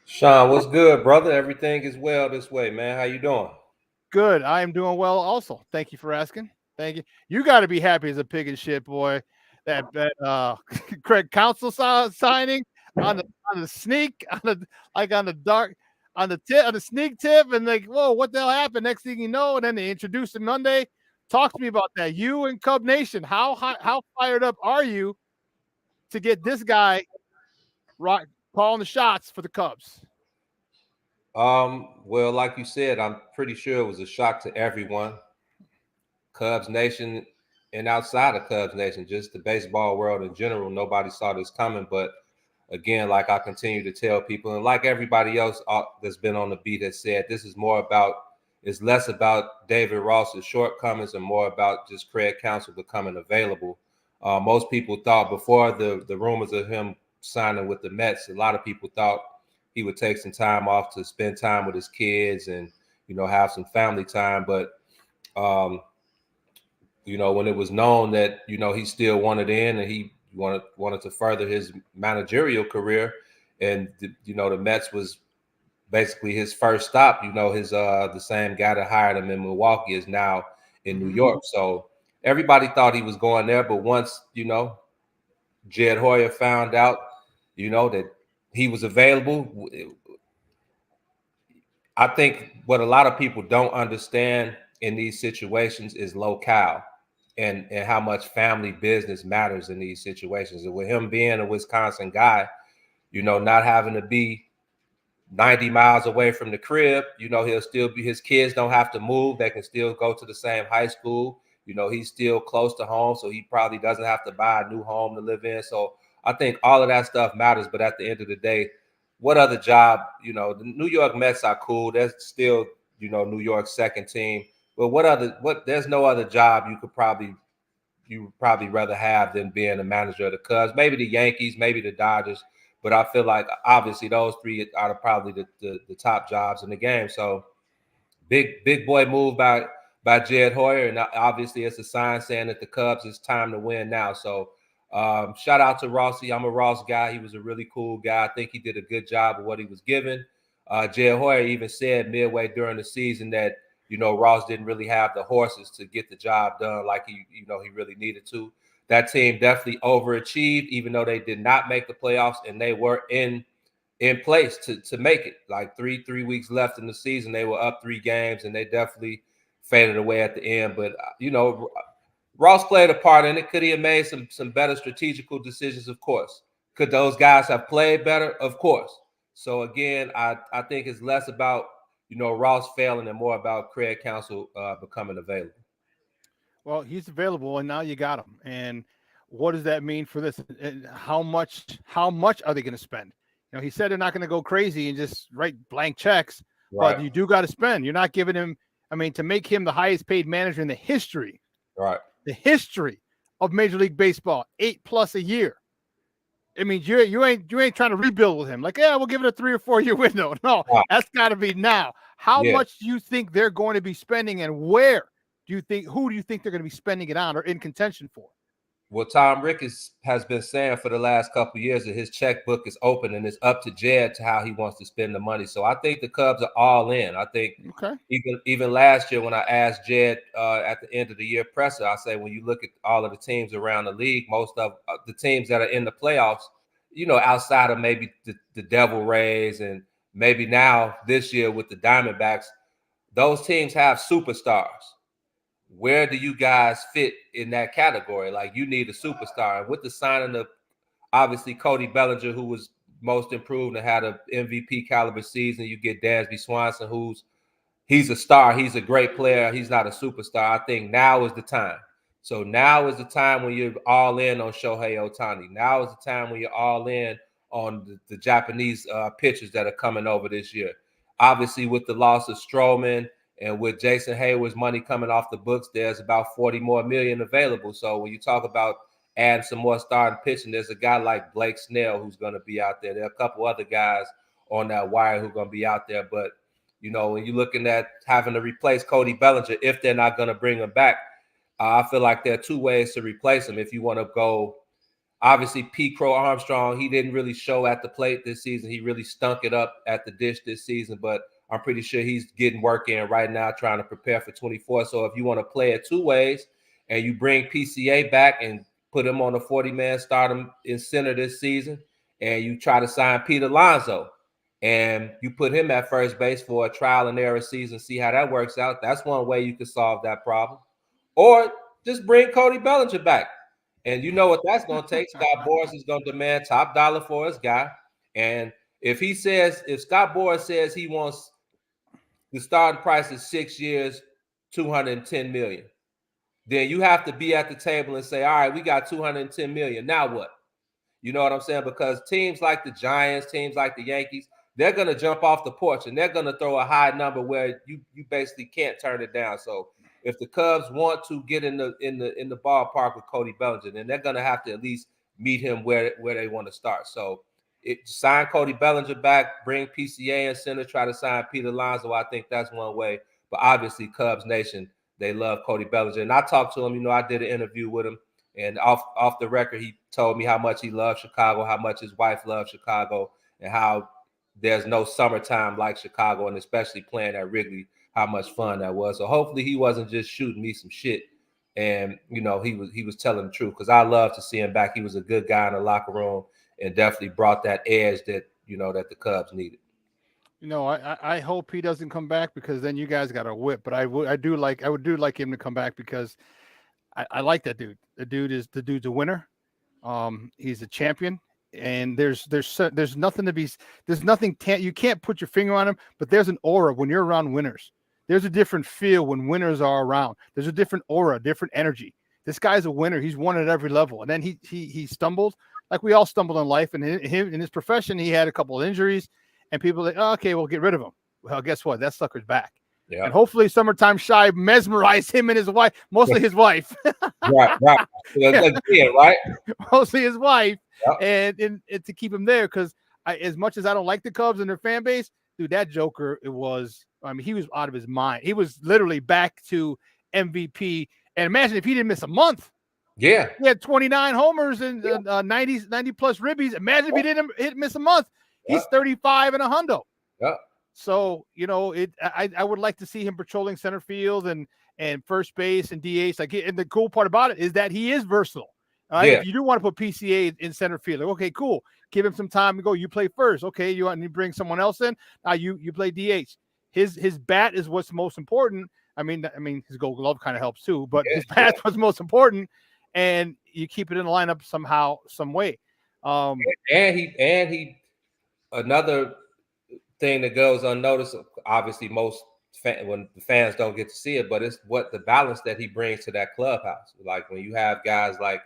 Shawn, what's good, brother? Everything is well this way, man. How you doing? Good. I am doing well also. Thank you for asking. Thank you. You got to be happy as a pig and shit, boy. That Craig Counsell signing on the sneak, on the sneak tip, and like, whoa, what the hell happened? Next thing you know, and then they introduced him Monday. Talk to me about that. You and Cub Nation, how fired up are you to get this guy calling the shots for the Cubs? Well, like you said, I'm pretty sure it was a shock to everyone. Cubs Nation and outside of Cubs Nation, just the baseball world in general, nobody saw this coming. But again, like I continue to tell people, and like everybody else that's been on the beat has said, this is it's less about David Ross's shortcomings and more about just Craig Counsell becoming available. Most people thought before the rumors of him signing with the Mets, a lot of people thought he would take some time off to spend time with his kids and, have some family time. But, when it was known that, he still wanted in and he wanted to further his managerial career, and, the Mets was basically his first stop, the same guy that hired him in Milwaukee is now in New York. So everybody thought he was going there. But once, Jed Hoyer found out, that he was available, I think what a lot of people don't understand in these situations is locale and how much family business matters in these situations. And with him being a Wisconsin guy, not having to be 90 miles away from the crib, he'll still be, his kids don't have to move. They can still go to the same high school. He's still close to home, so he probably doesn't have to buy a new home to live in. So I think all of that stuff matters. But at the end of the day, what other job, the New York Mets are cool. That's still, New York's second team. But there's no other job you would probably rather have than being a manager of the Cubs. Maybe the Yankees, maybe the Dodgers. But I feel like obviously those three are probably the top jobs in the game. So big boy move by Jed Hoyer, and obviously it's a sign saying that the Cubs, it's time to win now. So shout out to Rossi. I'm a Ross guy. He was a really cool guy. I think he did a good job of what he was given. Jed Hoyer even said midway during the season that Ross didn't really have the horses to get the job done like he really needed to. That team definitely overachieved, even though they did not make the playoffs, and they were in place to make it. Like three weeks left in the season, they were up 3 games, and they definitely faded away at the end. But Ross played a part in it. Could he have made some better strategical decisions? Of course. Could those guys have played better? Of course. So again, I think it's less about Ross failing and more about Craig Counsell becoming available. Well, he's available, and now you got him. And what does that mean for this? And how much are they going to spend? He said they're not going to go crazy and just write blank checks, right. But you do got to spend. You're not giving him. I mean, to make him the highest paid manager in the history, right? The history of Major League Baseball, 8+ a year. I mean, you ain't trying to rebuild with him. Like, yeah, we'll give it a 3 or 4 year window. No, that's got to be now. How much do you think they're going to be spending, and where who do you think they're going to be spending it on or in contention for? Well, Tom Ricketts has been saying for the last couple of years that his checkbook is open and it's up to Jed to how he wants to spend the money. So I think the Cubs are all in. I think even last year when I asked Jed at the end of the year presser, I say when you look at all of the teams around the league, most of the teams that are in the playoffs, outside of maybe the Devil Rays and maybe now this year with the Diamondbacks, those teams have superstars. Where do you guys fit in that category? Like, you need a superstar. And with the signing of, obviously, Cody Bellinger, who was most improved and had an MVP caliber season, you get Dansby Swanson, he's a star. He's a great player. He's not a superstar. I think now is the time. So now is the time when you're all in on Shohei Ohtani. Now is the time when you're all in on the Japanese pitchers that are coming over this year. Obviously, with the loss of Stroman, and with Jason Hayward's money coming off the books, there's about $40 more million available. So when you talk about adding some more starting pitching, there's a guy like Blake Snell who's going to be out there. There are a couple other guys on that wire who are going to be out there. But, when you're looking at having to replace Cody Bellinger, if they're not going to bring him back, I feel like there are 2 ways to replace him. If you want to go, obviously, P. Crow Armstrong, he didn't really show at the plate this season. He really stunk it up at the dish this season, but I'm pretty sure he's getting work in right now trying to prepare for 24. So if you want to play it 2 ways and you bring PCA back and put him on a 40-man, start him in center this season, and you try to sign Pete Alonso and you put him at first base for a trial and error season, see how that works out, that's one way you could solve that problem. Or just bring Cody Bellinger back. And you know what that's going to take. Scott Boras is going to demand top dollar for his guy. And if Scott Boras says he wants the starting price is 6 years, $210 million. Then you have to be at the table and say, all right, we got $210 million. Now what? You know what I'm saying? Because teams like the Giants, teams like the Yankees, they're going to jump off the porch and they're going to throw a high number where you basically can't turn it down. So if the Cubs want to get in the ballpark with Cody Bellinger, then they're going to have to at least meet him where they want to start. So sign Cody Bellinger back, bring PCA in center, try to sign Pete Alonso. I think that's one way. But obviously, Cubs Nation, they love Cody Bellinger. And I talked to him. I did an interview with him. And off the record, he told me how much he loves Chicago, how much his wife loves Chicago, and how there's no summertime like Chicago, and especially playing at Wrigley, how much fun that was. So hopefully he wasn't just shooting me some shit. And, he was telling the truth, because I love to see him back. He was a good guy in the locker room and definitely brought that edge that, that the Cubs needed. I hope he doesn't come back, because then you guys got a whip. But I would do like him to come back, because I like that dude. The dude's a winner. He's a champion, and there's nothing you can't put your finger on him, but there's an aura when you're around winners. there's a different feel when winners are around. There's a different aura, different energy. This guy's a winner. He's won at every level. And then he stumbled, like we all stumbled in life. And in his profession, he had a couple of injuries, and people like, oh, okay, we'll get rid of him. Well, guess what? That sucker's back. Yeah. And hopefully Summertime Shy mesmerized him and his wife, mostly his wife. Right. Yeah, right. Mostly his wife, Yep. and to keep him there, because as much as I don't like the Cubs and their fan base, dude, that Joker, he was out of his mind. He was literally back to MVP. And imagine if he didn't miss a month. Yeah. He had 29 homers and 90 plus ribbies. Imagine if he didn't miss a month. He's 35 and a hundo. Yeah. So, I would like to see him patrolling center field and first base and DH. And the cool part about it is that he is versatile. All right. Yeah. If you do want to put PCA in center field, like, okay, cool. Give him some time to go. You play first. Okay. You want to bring someone else in? You play DH. His bat is what's most important. I mean, his Gold Glove kind of helps too, but his bat's what's most important. And you keep it in the lineup somehow, some way. And he another thing that goes unnoticed. Obviously, when the fans don't get to see it, but it's what the balance that he brings to that clubhouse. Like when you have guys like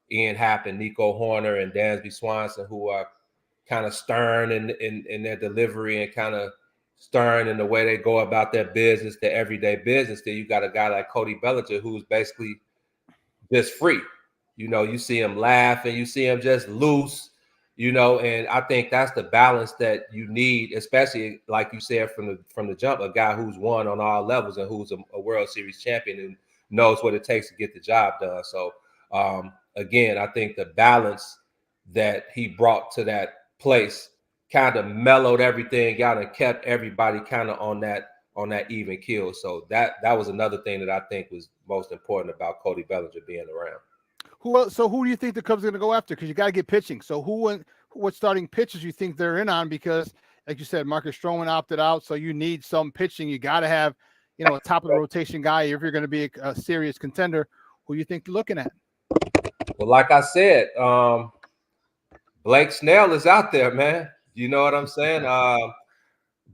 Ian Happ and Nico Horner and Dansby Swanson, who are kind of stern in their delivery and kind of stern in the way they go about their business, their everyday business. Then you got a guy like Cody Bellinger, who's basically just free. You see him laugh and you see him just loose, and I think that's the balance that you need, especially like you said from the jump, a guy who's won on all levels and who's a World Series champion and knows what it takes to get the job done. So again, I think the balance that he brought to that place kind of mellowed everything out and kept everybody kind of on that even keel. So that was another thing that I think was most important about Cody Bellinger being around. Who do you think the Cubs are going to go after? Because you got to get pitching. So what starting pitchers you think they're in on? Because like you said, Marcus Stroman opted out, so you need some pitching. You got to have, a top of the rotation guy if you're going to be a serious contender. Who you think you're looking at? Well, like I said, Blake Snell is out there, man. You know what I'm saying?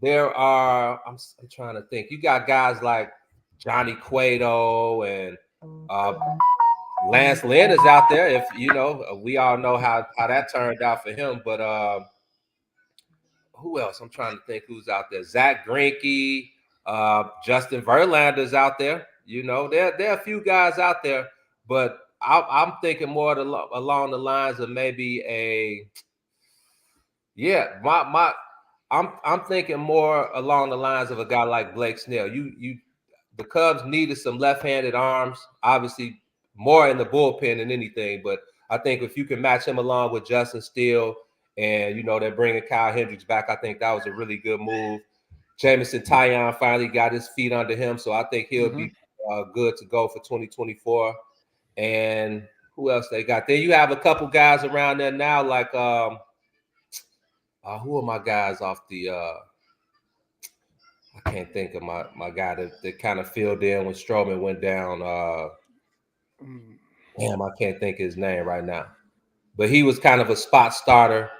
There are. I'm trying to think. You got guys like Johnny Cueto and Lance Lynn is out there. If we all know how that turned out for him. But who else? I'm trying to think who's out there. Zach Greinke, Justin Verlander's out there. There are a few guys out there, but I'm thinking more along the lines of maybe I'm thinking more along the lines of a guy like Blake Snell. The Cubs needed some left-handed arms, obviously more in the bullpen than anything. But I think if you can match him along with Justin Steele and, they're bringing Kyle Hendricks back, I think that was a really good move. Jameson Taillon finally got his feet under him, so I think he'll be good to go for 2024. And who else they got? Then you have a couple guys around there now, like who are my guys off the I can't think of my guy that kind of filled in when Stroman went down. Damn, I can't think of his name right now. But he was kind of a spot starter.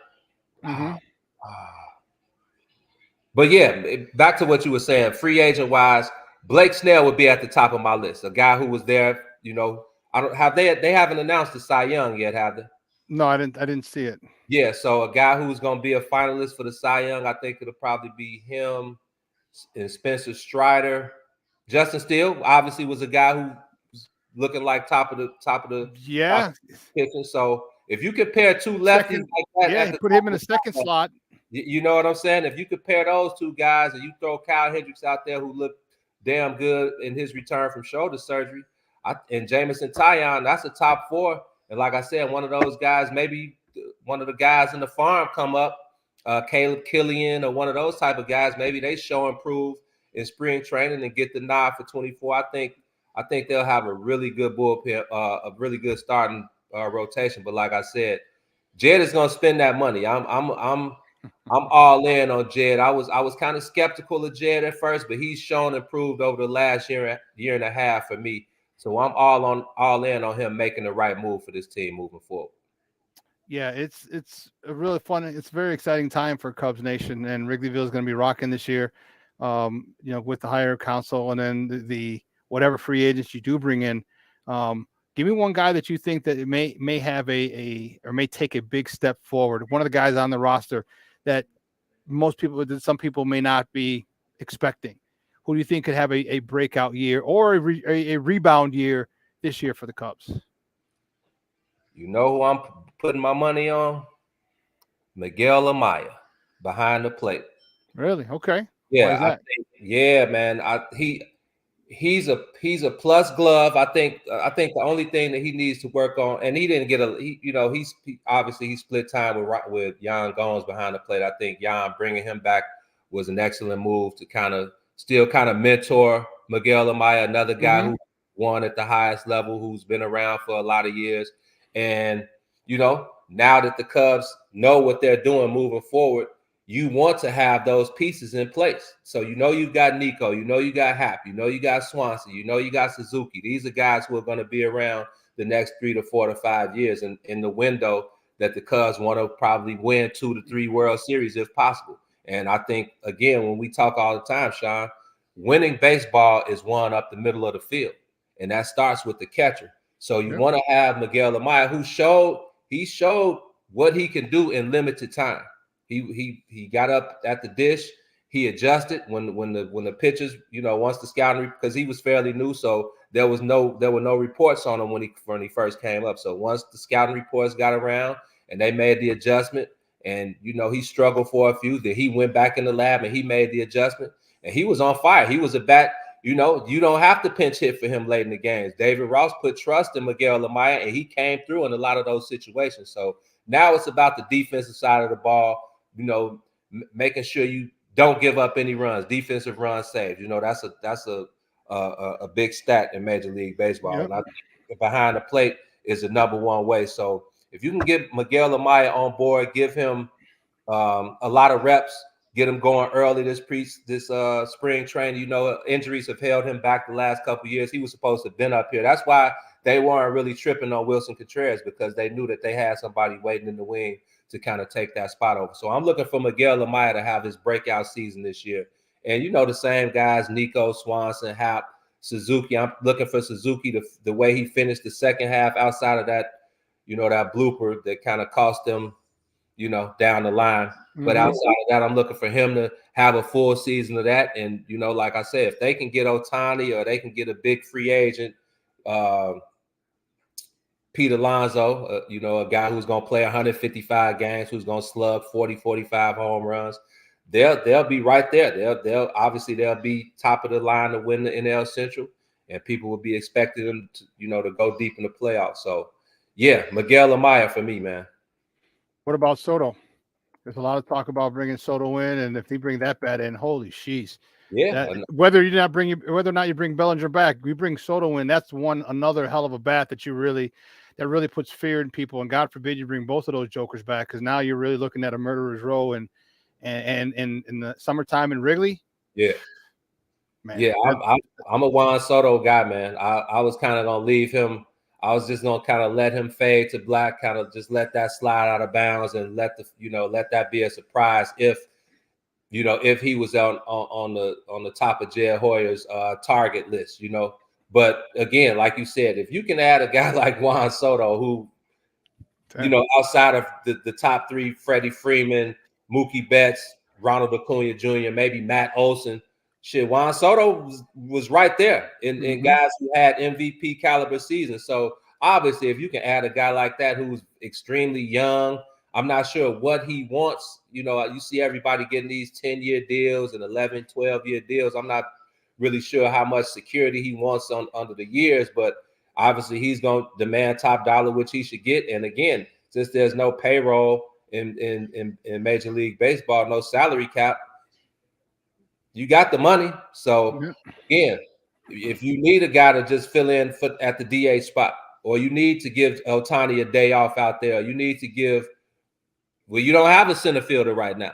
But yeah, back to what you were saying, free agent wise, Blake Snell would be at the top of my list. A guy who was there, they haven't announced the Cy Young yet, have they? No, I didn't see it. Yeah, so a guy who's going to be a finalist for the Cy Young, I think it'll probably be him and Spencer Strider. Justin Steele obviously was a guy who was looking like top of the pitching. So if you compare two lefties like that, put him in the second slot. You know what I'm saying? If you compare those two guys and you throw Kyle Hendricks out there who looked damn good in his return from shoulder surgery, and Jameson Taillon, that's a top four. And like I said, one of those guys, maybe one of the guys in the farm come up, Caleb Killian or one of those type of guys, maybe they show improve in spring training and get the nod for 24. I think they'll have a really good bullpen, a really good starting rotation. But like I said, Jed is going to spend that money. I'm all in on Jed. I was kind of skeptical of Jed at first, but he's shown improved over the last year and a half for me. So I'm all in on him making the right move for this team moving forward. Yeah, it's a really fun. It's a very exciting time for Cubs Nation, and Wrigleyville is going to be rocking this year. with the higher council, and then the whatever free agents you do bring in. Give me one guy that you think that it may have or may take a big step forward. One of the guys on the roster that some people may not be expecting. Who do you think could have a breakout year or a rebound year this year for the Cubs? You know who I'm putting my money on? Miguel Amaya, behind the plate. Really? Okay. Yeah, Why is that? Man. He's a plus glove. I think the only thing that he needs to work on, and he didn't get obviously he split time with Jan Gomes behind the plate. I think Jan bringing him back was an excellent move to kind of mentor Miguel Amaya, another guy who won at the highest level, who's been around for a lot of years. And now that the Cubs know what they're doing moving forward, you want to have those pieces in place. So you've got Nico, you got Hap, you got Swanson, you got Suzuki. These are guys who are going to be around the next 3 to 4 to 5 years in the window that the Cubs want to probably win 2 to 3 World Series if possible. And I think, again, when we talk all the time, Shawn, winning baseball is won up the middle of the field. And that starts with the catcher. So you want to have Miguel Amaya, who showed what he can do in limited time. He got up at the dish. He adjusted when the pitchers, once the scouting, because he was fairly new, so there were no reports on him when he first came up. So once the scouting reports got around and they made the adjustment, and he struggled for a few, then he went back in the lab and he made the adjustment, and he was on fire. He was a bat. You don't have to pinch hit for him late in the games. David Ross put trust in Miguel Amaya, and he came through in a lot of those situations. So now it's about the defensive side of the ball. Making sure you don't give up any runs, defensive runs saved. That's a big stat in Major League Baseball. Yep. And I think behind the plate is the number one way. So if you can get Miguel Amaya on board, give him a lot of reps, get him going early this spring training. Injuries have held him back the last couple of years. He was supposed to have been up here. That's why they weren't really tripping on Wilson Contreras, because they knew that they had somebody waiting in the wing to kind of take that spot over. So I'm looking for Miguel Amaya to have his breakout season this year. And the same guys, Nico, Swanson, Hap, Suzuki. I'm looking for Suzuki, the way he finished the second half outside of that, that blooper that kind of cost them, down the line. But outside of that, I'm looking for him to have a full season of that. And, like I said, if they can get Ohtani, or they can get a big free agent, Pete Alonso, a guy who's going to play 155 games, who's going to slug 40, 45 home runs, they'll be right there. They'll be top of the line to win the NL Central, and people will be expecting them to, to go deep in the playoffs. So, yeah, Miguel Amaya for me, man. What about Soto? There's a lot of talk about bringing Soto in, and if they bring that bat in, holy sheesh. Yeah. Whether or not you bring Bellinger back, we bring Soto in. That's another hell of a bat that really puts fear in people. And God forbid you bring both of those jokers back, because now you're really looking at a murderer's row and in the summertime in Wrigley. Yeah, man. Yeah, I'm a Juan Soto guy, man. I was kind of gonna leave him. I was just gonna kind of let him fade to black, kind of just let that slide out of bounds, and let that be a surprise if he was on the top of Jed Hoyer's target list, But again, like you said, if you can add a guy like Juan Soto, who, outside of the top three, Freddie Freeman, Mookie Betts, Ronald Acuna Jr., maybe Matt Olson, Juan Soto was right there in guys who had MVP caliber seasons. So obviously, if you can add a guy like that who's extremely young, I'm not sure what he wants. You see everybody getting these 10-year deals and 11, 12-year deals. I'm not really sure how much security he wants under the years, but obviously he's going to demand top dollar, which he should get. And again, since there's no payroll in Major League Baseball, no salary cap, you got the money. So again, if you need a guy to just fill in at the DA spot, or you need to give Ohtani a day off out there, you need to give, well, you don't have a center fielder right now,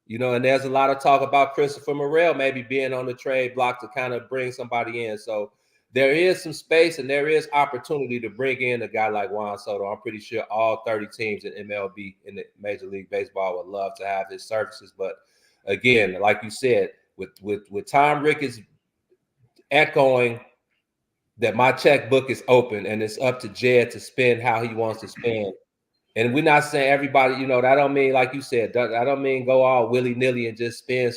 and there's a lot of talk about Christopher Morel maybe being on the trade block to kind of bring somebody in. So there is some space and there is opportunity to bring in a guy like Juan Soto. I'm pretty sure all 30 teams in MLB, in the Major League Baseball, would love to have his services. But again, like you said, with Tom Ricketts echoing that my checkbook is open and it's up to Jed to spend how he wants to spend. And we're not saying everybody, you know, that don't mean, like you said, that don't mean go all willy-nilly and just spend,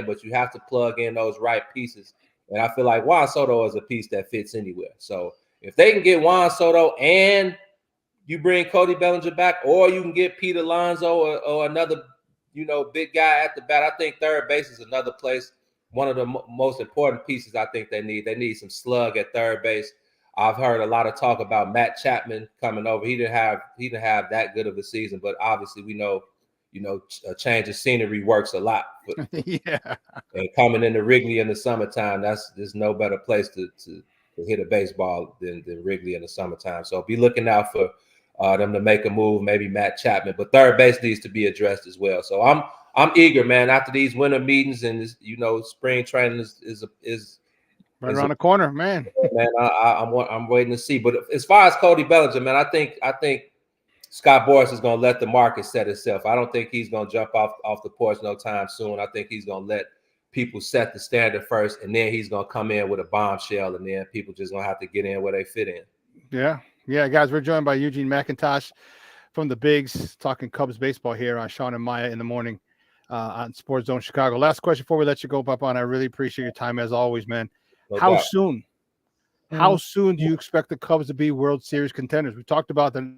but you have to plug in those right pieces. And I feel like Juan Soto is a piece that fits anywhere. So if they can get Juan Soto and you bring Cody Bellinger back, or you can get Pete Alonso or another, you know, big guy at the bat, I think third base is another place. One of the most important pieces I think they need. They need some slug at third base. I've heard a lot of talk about Matt Chapman coming over. He didn't have that good of a season, but obviously we know, you know, a change of scenery works a lot. Yeah. And coming into Wrigley in the summertime, there's no better place to hit a baseball than Wrigley in the summertime. So be looking out for them to make a move, maybe Matt Chapman. But third base needs to be addressed as well. So I'm eager, man. After these winter meetings and this, you know, spring training is right around the corner, man. Man, I'm waiting to see. But as far as Cody Bellinger, man, I think Scott Boras is going to let the market set itself. I don't think he's going to jump off the porch no time soon. I think he's going to let people set the standard first, and then he's going to come in with a bombshell, and then people just going to have to get in where they fit in. Yeah. Yeah, guys, we're joined by Eugene McIntosh from the Bigs, talking Cubs baseball here on Shawn and Maya in the morning on Sports Zone Chicago. Last question before we let you go, Papa, and I really appreciate your time as always, man. No How doubt. soon? How soon do you expect the Cubs to be World Series contenders? We talked about that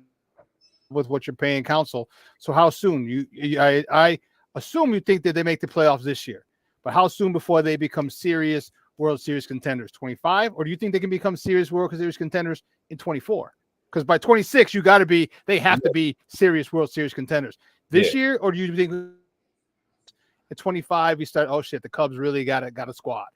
with what you're paying Council. So how soon? I assume you think that they make the playoffs this year, but how soon before they become serious World Series contenders? 25, or do you think they can become serious World Series contenders in 24? Because by 26, they have to be serious World Series contenders this year, or do you think at 25 you start? Oh shit, the Cubs really got a squad.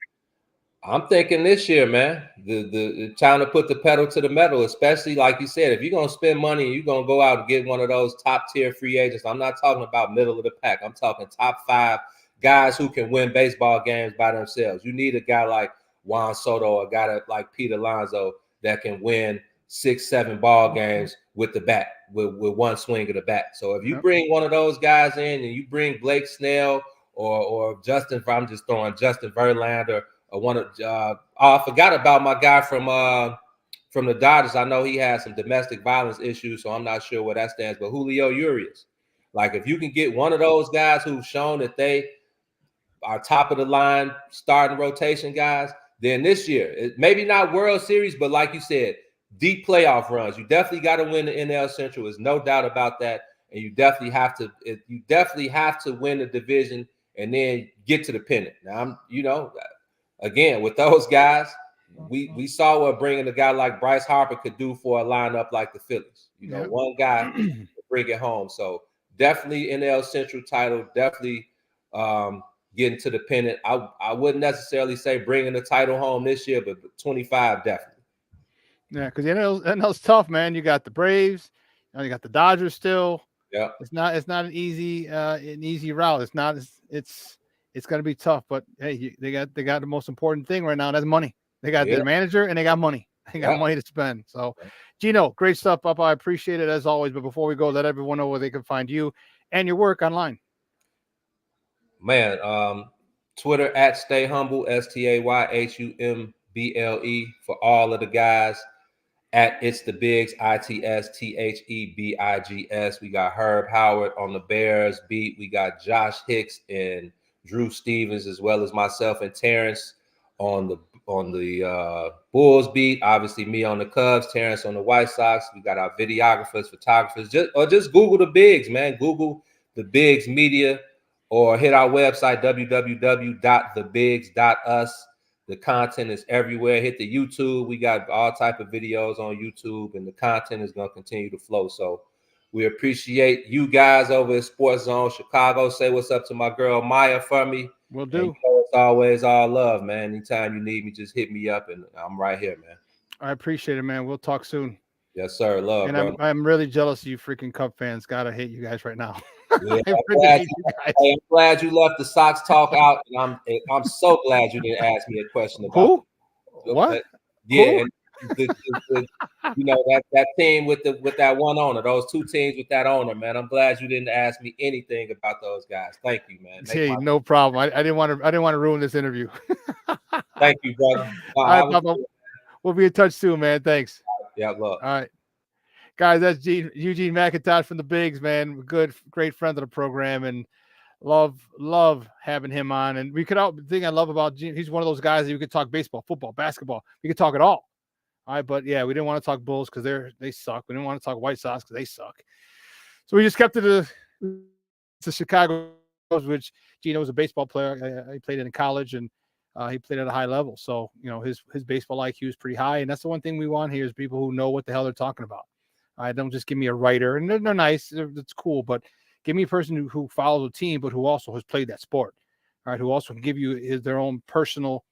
I'm thinking this year, man. The time to put the pedal to the metal, especially like you said, if you're gonna spend money and you're gonna go out and get one of those top tier free agents. I'm not talking about middle of the pack. I'm talking top 5 guys who can win baseball games by themselves. You need a guy like Juan Soto, a guy like Pete Alonso that can win 6-7 ball games with the bat, with one swing of the bat. So if you bring one of those guys in and you bring Blake Snell or Justin, I'm just throwing Justin Verlander. I forgot about my guy from the Dodgers. I know he has some domestic violence issues, so I'm not sure what that stands. But Julio Urias, like if you can get one of those guys who've shown that they are top of the line starting rotation guys, then this year, maybe not World Series, but like you said, deep playoff runs. You definitely got to win the NL Central. There's no doubt about that, and you definitely have to win the division and then get to the pennant. Now again, with those guys, we saw what bringing a guy like Bryce Harper could do for a lineup like the Phillies. One guy to bring it home. So definitely NL Central title, definitely getting to the pennant. I wouldn't necessarily say bringing the title home this year, but 25 definitely. Yeah, because NL's tough, man. You got the Braves, you got the Dodgers still. Yeah, it's not an easy route. It's going to be tough, but hey, they got the most important thing right now. That's money. They got their manager and they got money. They got money to spend. So, Gino, great stuff, Papa. I appreciate it as always. But before we go, let everyone know where they can find you and your work online. Man, Twitter at Stay Humble, STAYHUMBLE for all of the guys. At It's the Bigs, ITSTHEBIGS. We got Herb Howard on the Bears beat. We got Josh Hicks and Drew Stevens, as well as myself and Terrence on the Bulls beat. Obviously, me on the Cubs, Terrence on the White Sox. We got our videographers, photographers. Just Google the Bigs, man. Google the Bigs Media, or hit our website www.thebigs.us. The content is everywhere. Hit the YouTube. We got all type of videos on YouTube, and the content is going to continue to flow. So we appreciate you guys over at Sports Zone Chicago. Say what's up to my girl Maya for me. Will do. It's always all love, man. Anytime you need me, just hit me up, and I'm right here, man. I appreciate it, man. We'll talk soon. Yes, sir. Love, and I'm really jealous of you freaking Cub fans. Gotta hate you guys right now. Yeah, I'm glad you left the Sox talk out, and I'm so glad you didn't ask me a question about who? What? Yeah, that team with that one owner, those two teams with that owner, man. I'm glad you didn't ask me anything about those guys. Thank you, man. Hey, no problem. I didn't want to ruin this interview. Thank you, brother. All right, Papa. We'll be in touch soon, man. Thanks. Yeah, look. All right. Guys, that's Eugene McIntosh from the Bigs, man. Great friend of the program, and love having him on. And the thing I love about Gene, he's one of those guys that you could talk baseball, football, basketball. We could talk it all. All right, but yeah, we didn't want to talk Bulls because they suck. We didn't want to talk White Sox because they suck. So we just kept it to Chicago, which Gino was a baseball player. He played in college, and he played at a high level. So, his baseball IQ is pretty high. And that's the one thing we want here is people who know what the hell they're talking about. All right, don't just give me a writer. And they're nice. It's cool. But give me a person who follows a team, but who also has played that sport. All right, who also can give you their own personal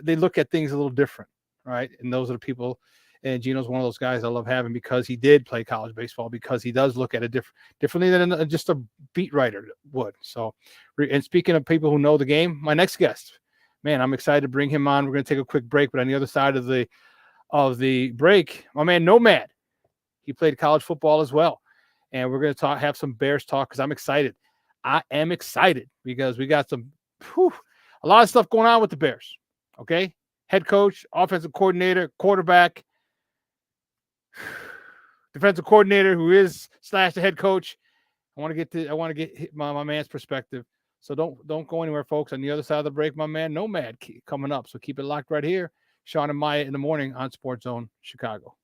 they look at things a little different. Right. And those are the people. And Gino's one of those guys I love having because he did play college baseball, because he does look at it differently than just a beat writer would. So, and speaking of people who know the game, my next guest, man, I'm excited to bring him on. We're going to take a quick break, but on the other side of the break, my man Nomad, he played college football as well. And we're going to have some Bears talk because I'm excited. I am excited because we got a lot of stuff going on with the Bears. Okay. Head coach, offensive coordinator, quarterback, defensive coordinator who is / the head coach. I want to get my man's perspective. So don't go anywhere, folks. On the other side of the break, my man Nomad coming up. So keep it locked right here. Shawn and Maya in the morning on Sports Zone Chicago.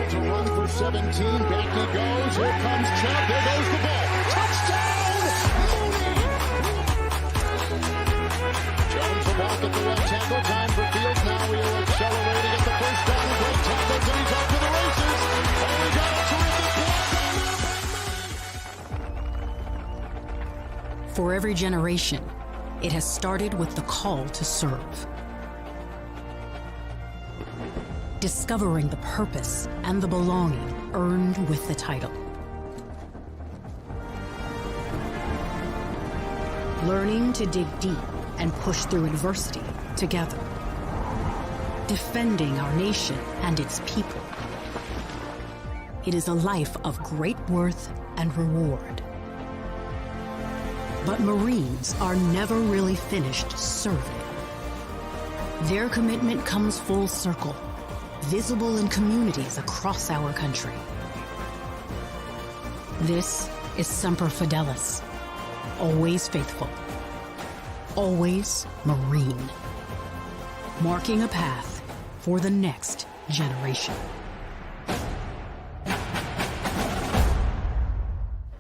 To run for 17, back he goes, here comes Chubb, there goes the ball, touchdown, Mooney! Jones will walk at the right tackle, time for Fields, now he'll accelerate to get the first down, great tackles, and he's off to the races, we got a terrific block. For every generation, it has started with the call to serve. Discovering the purpose and the belonging earned with the title. Learning to dig deep and push through adversity together. Defending our nation and its people. It is a life of great worth and reward. But Marines are never really finished serving. Their commitment comes full circle, visible in communities across our country. This is Semper Fidelis, always faithful, always Marine, marking a path for the next generation.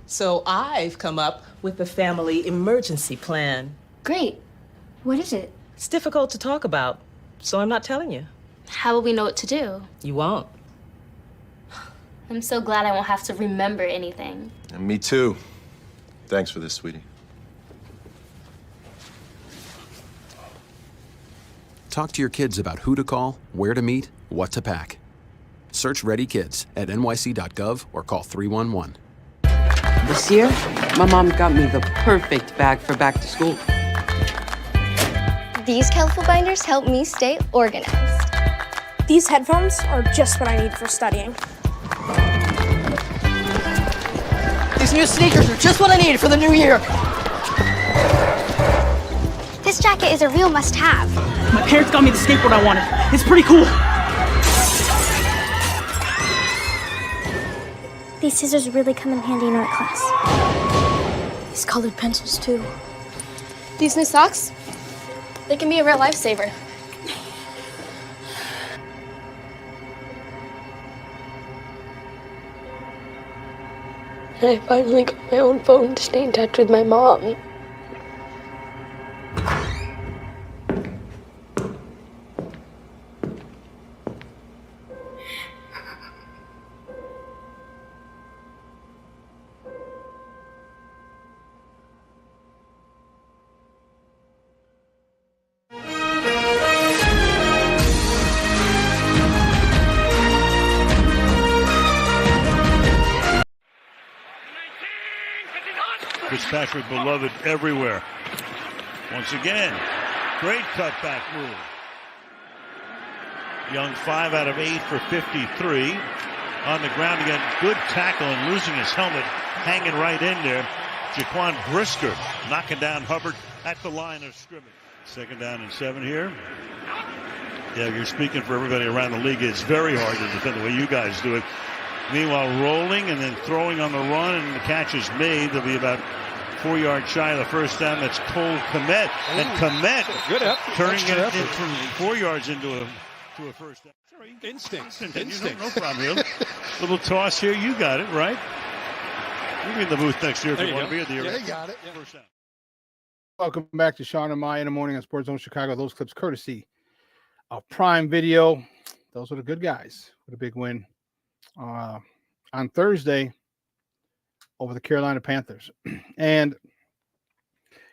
So I've come up with the family emergency plan. Great. What is it? It's difficult to talk about, so I'm not telling you. How will we know what to do? You won't. I'm so glad I won't have to remember anything. And me too. Thanks for this, sweetie. Talk to your kids about who to call, where to meet, what to pack. Search Ready Kids at nyc.gov or call 311. This year, my mom got me the perfect bag for back to school. These colorful binders help me stay organized. These headphones are just what I need for studying. These new sneakers are just what I need for the new year. This jacket is a real must-have. My parents got me the skateboard I wanted. It's pretty cool. These scissors really come in handy in art class. These colored pencils, too. These new socks, they can be a real lifesaver. I finally got my own phone to stay in touch with my mom. Patrick beloved everywhere. Once again, great cutback move. Young 5 out of 8 for 53. On the ground again, good tackle and losing his helmet, hanging right in there. Jaquan Brisker knocking down Hubbard at the line of scrimmage. 2nd down and 7 here. Yeah, you're speaking for everybody around the league. It's very hard to defend the way you guys do it. Meanwhile, rolling and then throwing on the run, and the catch is made. They'll be about 4 yards shy of the first down. That's Cole Kmet. And Kmet turning it from 4 yards into a first down. Instincts. No problem here. Little toss here. You got it, right? You'll be in the booth next year if you want to be at the year. Yeah, you got it. First down. Welcome back to Shawn and Maya in the morning on Sports Zone Chicago. Those clips courtesy of Prime Video. Those are the good guys with a big win on Thursday over the Carolina Panthers. And,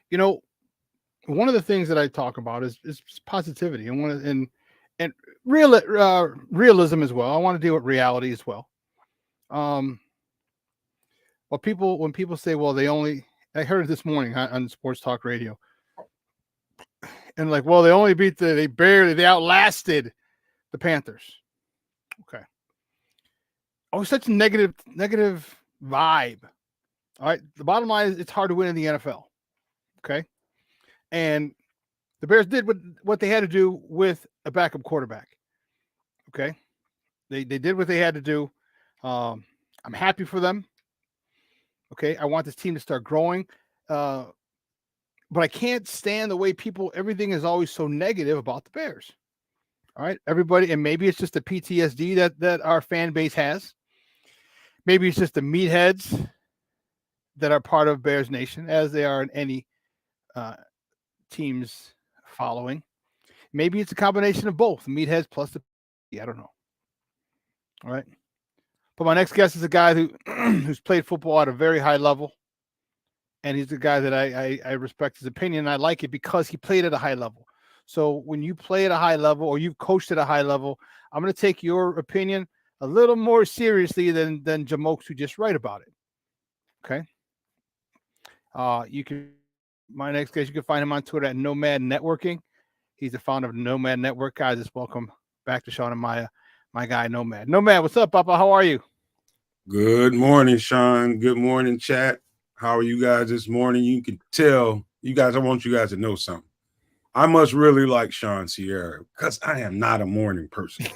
you know, one of the things that I talk about is positivity and realism as well. I want to deal with reality as well. When people say, well, I heard it this morning on Sports Talk Radio, and like, well, they outlasted the Panthers. Okay. Oh, such a negative vibe. All right. The bottom line is it's hard to win in the NFL. Okay. And the Bears did what they had to do with a backup quarterback. Okay. They did what they had to do. I'm happy for them. Okay. I want this team to start growing. But I can't stand the way everything is always so negative about the Bears. All right. Everybody, and maybe it's just the PTSD that our fan base has. Maybe it's just the meatheads that are part of Bears Nation, as they are in any team's following. Maybe it's a combination of both, meatheads plus I don't know. All right. But my next guest is a guy who's played football at a very high level. And he's the guy that I respect his opinion. And I like it because he played at a high level. So when you play at a high level or you've coached at a high level, I'm going to take your opinion a little more seriously than Jamokes who just write about it. Okay. My next guest, you can find him on Twitter at Nomad Networking. He's the founder of Nomad Network. Guys, just welcome back to Shawn and Maya, my guy, Nomad. Nomad, what's up, Papa? How are you? Good morning, Shawn. Good morning, chat. How are you guys this morning? You can tell, you guys, I want you guys to know something. I must really like Shawn Sierra because I am not a morning person.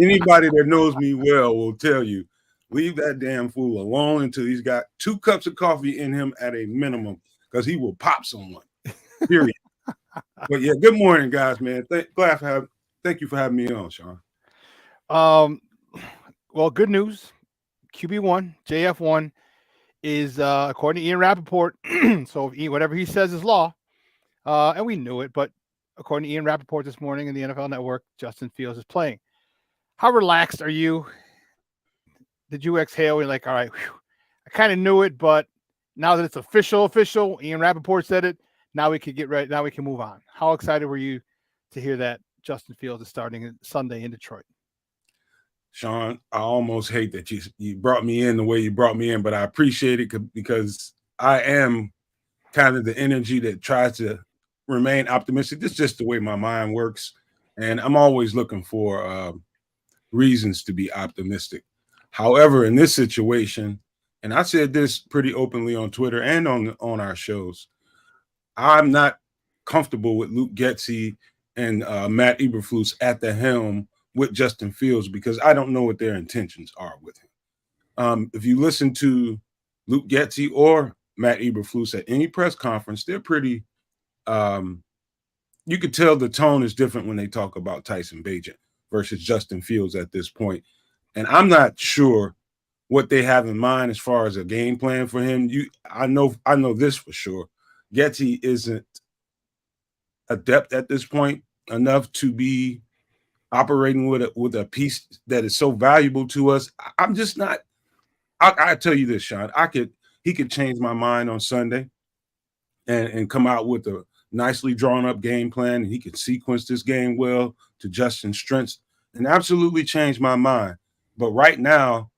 Anybody that knows me well will tell you, leave that damn fool alone until he's got 2 cups of coffee in him at a minimum, because he will pop someone. Period. But yeah, good morning, guys, man. Thank you for having me on, Shawn. Well, good news. QB1, JF1 is according to Ian Rappaport. So whatever he says is law. And we knew it, but according to Ian Rappaport this morning in the NFL Network, Justin Fields is playing. How relaxed are you? Did you exhale? You're like, all right, whew, I kind of knew it, but now that it's official, Ian Rappaport said it. Now we can get ready. Now we can move on. How excited were you to hear that Justin Fields is starting Sunday in Detroit? Shawn, I almost hate that you brought me in the way you brought me in, but I appreciate it because I am kind of the energy that tries to remain optimistic. This is just the way my mind works, and I'm always looking for reasons to be optimistic. However, in this situation, and I said this pretty openly on Twitter and on our shows, I'm not comfortable with Luke Getsy and Matt Eberflus at the helm with Justin Fields because I don't know what their intentions are with him. If you listen to Luke Getsy or Matt Eberflus at any press conference, they're pretty you could tell the tone is different when they talk about Tyson Bagent versus Justin Fields at this point. And I'm not sure what they have in mind as far as a game plan for him. I know this for sure. Getsy isn't adept at this point enough to be operating with a piece that is so valuable to us. I'm just not. I tell you this, Shawn. He could change my mind on Sunday and come out with a nicely drawn up game plan. He could sequence this game well to Justin's strengths and absolutely change my mind. But right now,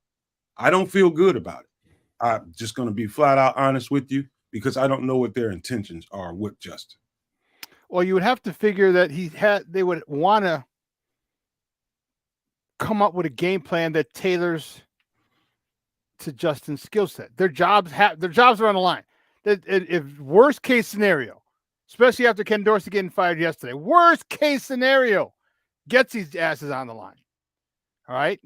I don't feel good about it. I'm just going to be flat out honest with you because I don't know what their intentions are with Justin. Well, you would have to figure that they would want to come up with a game plan that tailors to Justin's skill set. Their jobs are on the line. If worst case scenario, especially after Ken Dorsey getting fired yesterday, worst case scenario, gets his asses on the line. All right.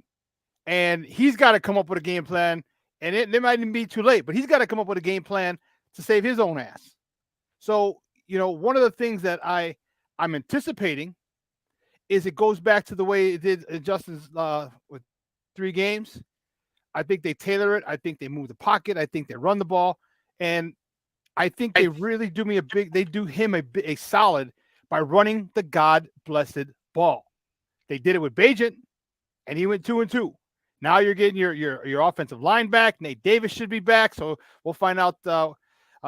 And he's got to come up with a game plan. And it might even be too late, but he's got to come up with a game plan to save his own ass. So, one of the things that I'm anticipating is it goes back to the way it did in Justin's with 3 games. I think they tailor it. I think they move the pocket. I think they run the ball. And I think they really do him a solid by running the God-blessed ball. They did it with Bajent, and he went 2-2. Now you're getting your offensive line back. Nate Davis should be back, so we'll find out.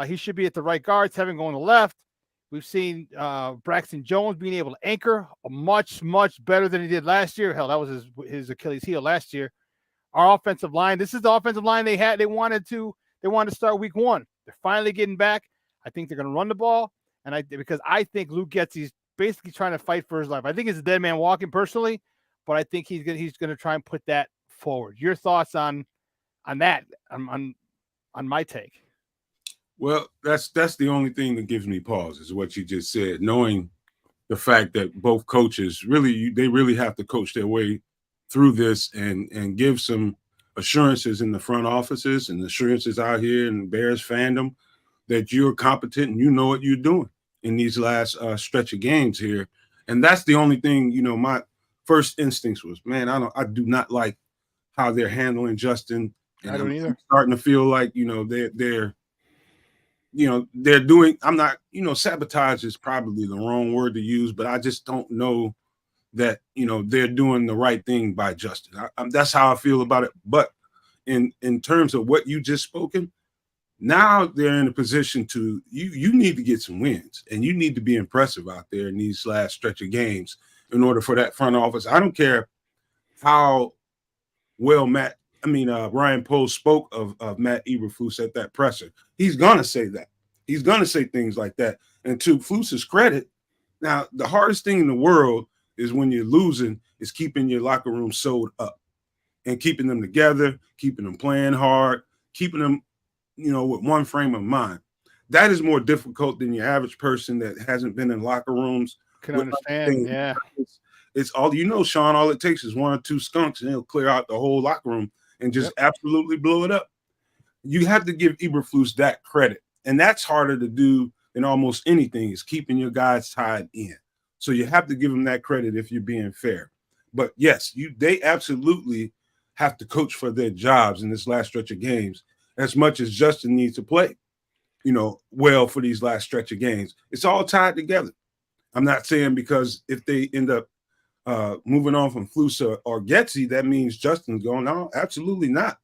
He should be at the right guard, Tevin going to the left. We've seen Braxton Jones being able to anchor much, much better than he did last year. Hell, that was his Achilles heel last year. Our offensive line, this is the offensive line they wanted to start week 1. They're finally getting back. I think they're going to run the ball, because I think Luke Getsy's basically trying to fight for his life. I think it's a dead man walking personally, but I think he's going to try and put that forward. Your thoughts on that, on my take? Well, that's the only thing that gives me pause is what you just said, knowing the fact that both coaches really have to coach their way through this and give some assurances in the front offices and assurances out here in Bears fandom that you're competent and you know what you're doing in these last stretch of games here. And that's the only thing, my first instincts was, man, I do not like how they're handling Justin. And I don't either. I'm starting to feel like, they're doing, I'm not, sabotage is probably the wrong word to use, but I just don't know that, they're doing the right thing by Justin. That's how I feel about it. But in terms of what you just spoken, now they're in a position to, you need to get some wins and you need to be impressive out there in these last stretch of games in order for that front office. I don't care how well Ryan Poles spoke of Matt Eberflus at that presser. He's going to say that. He's going to say things like that. And to Flus's credit, now the hardest thing in the world is when you're losing is keeping your locker room sewed up and keeping them together, keeping them playing hard, keeping them, with one frame of mind. That is more difficult than your average person that hasn't been in locker rooms. Can understand, yeah. It's all, Shawn, all it takes is 1 or 2 skunks and it'll clear out the whole locker room and just absolutely blow it up. You have to give Eberflus that credit. And that's harder to do than almost anything, is keeping your guys tied in. So you have to give them that credit if you're being fair. But yes, they absolutely have to coach for their jobs in this last stretch of games as much as Justin needs to play, well for these last stretch of games. It's all tied together. I'm not saying because if they end up moving on from Flus or Getsy, that means Justin's going. No, absolutely not.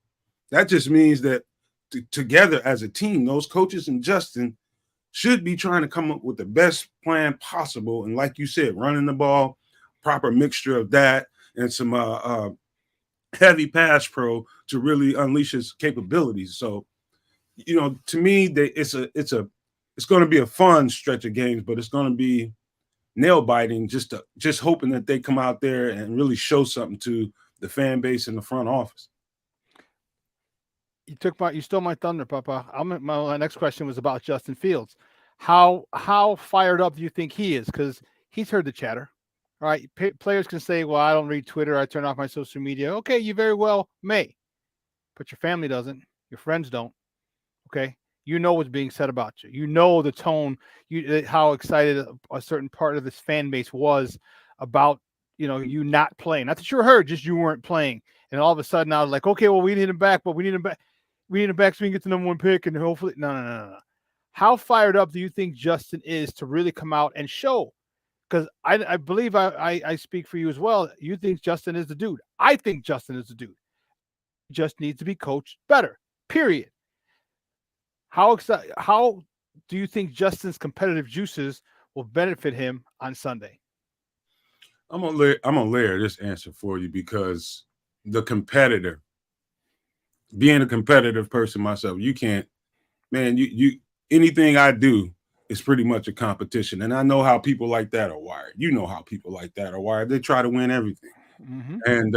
That just means that together as a team, those coaches and Justin should be trying to come up with the best plan possible. And like you said, running the ball, proper mixture of that and some heavy pass pro to really unleash his capabilities. So, to me, it's going to be a fun stretch of games, but it's going to be nail biting, just hoping that they come out there and really show something to the fan base and the front office. You stole my thunder, Papa. My next question was about Justin Fields. How fired up do you think he is? Because he's heard the chatter. All right, players can say, well, I don't read Twitter. I turn off my social media. Okay, you very well may, but your family doesn't. Your friends don't. Okay, you know what's being said about you. You know the tone. How excited a certain part of this fan base was about you not playing. Not that you were hurt, just you weren't playing. And all of a sudden, I was like, okay, well, we need him back, but we need him back. We need him back so we can get the number 1 pick, and hopefully, no. How fired up do you think Justin is to really come out and show? Because I believe I speak for you as well. You think Justin is the dude. I think Justin is the dude. He just needs to be coached better, period. How do you think Justin's competitive juices will benefit him on Sunday? I'm gonna layer this answer for you because the competitor being a competitive person myself, you can't, man, you anything I do is pretty much a competition. And I know how people like that are wired. You know how people like that are wired. They try to win everything. Mm-hmm. And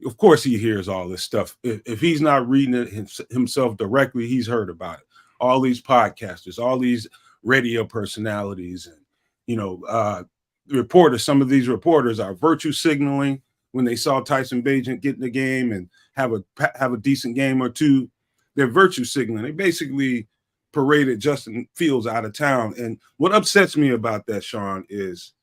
of course he hears all this stuff. If he's not reading it himself directly, he's heard about it. All these podcasters, all these radio personalities, and reporters. Some of these reporters are virtue signaling when they saw Tyson Bagent get in the game and have a decent game or two. They're virtue signaling. They basically paraded Justin Fields out of town. And what upsets me about that, Shawn, is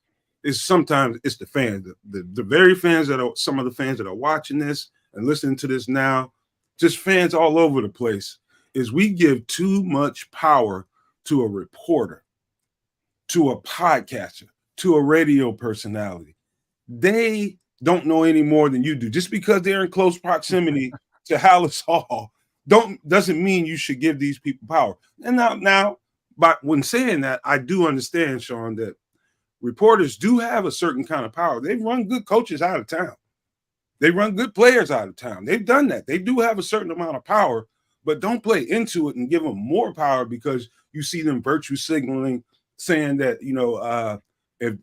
sometimes it's the fans, the very fans that are some of the fans that are watching this and listening to this now, just fans all over the place, is we give too much power to a reporter, to a podcaster, to a radio personality. They don't know any more than you do. Just because they're in close proximity to Hallis Hall doesn't mean you should give these people power. And now, but when saying that, I do understand, Shawn, that reporters do have a certain kind of power. They run good coaches out of town. They run good players out of town. They've done that. They do have a certain amount of power, but don't play into it and give them more power because you see them virtue signaling, saying that,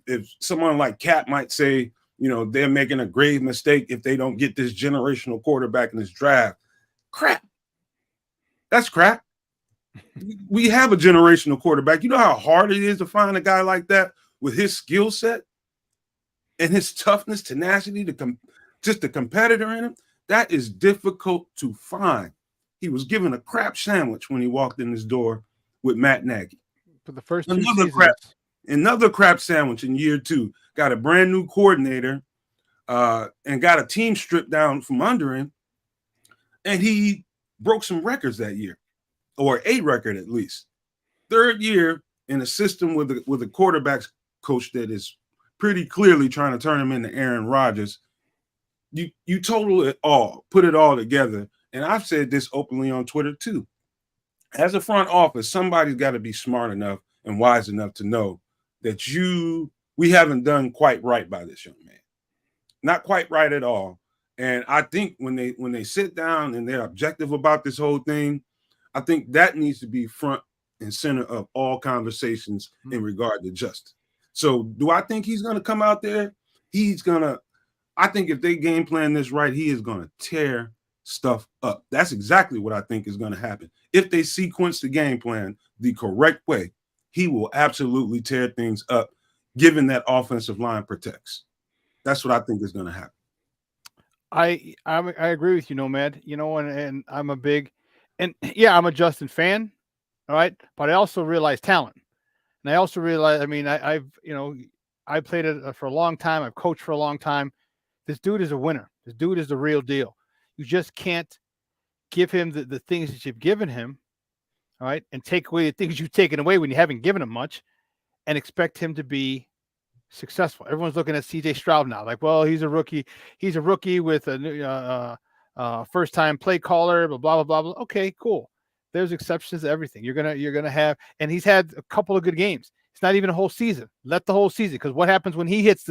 if someone like Cap might say, they're making a grave mistake if they don't get this generational quarterback in this draft. Crap. That's crap. We have a generational quarterback. You know how hard it is to find a guy like that with his skill set and his toughness, tenacity, just the competitor in him? That is difficult to find. He was given a crap sandwich when he walked in his door with Matt Nagy. For the first 2 seasons. Another crap sandwich in year 2. Got a brand new coordinator and got a team stripped down from under him. And he broke some records that year, or a record at least. Third year in a system with a quarterback coach that is pretty clearly trying to turn him into Aaron Rodgers. You total it all, put it all together. And I've said this openly on Twitter too. As a front office, somebody's got to be smart enough and wise enough to know that we haven't done quite right by this young man. Not quite right at all. And I think when they sit down and they're objective about this whole thing, I think that needs to be front and center of all conversations in regard to justice. So do I think he's going to come out there? I think if they game plan this right, he is going to tear stuff up. That's exactly what I think is going to happen. If they sequence the game plan the correct way, he will absolutely tear things up, given that offensive line protects. That's what I think is going to happen. I agree with you, Nomad. And I'm I'm a Justin fan, all right, but I also realize talent, and I also realize, I played it for a long time. I've coached for a long time. This dude is a winner. This dude is the real deal. You just can't give him the things that you've given him, all right, and take away the things you've taken away when you haven't given him much, and expect him to be successful. Everyone's looking at CJ Stroud now, like, well, he's a rookie. He's a rookie with a first-time play caller, blah, blah, blah, blah. Okay, cool. There's exceptions to everything. You're gonna have, and he's had a couple of good games. It's not even a whole season. Let the whole season, because what happens when he hits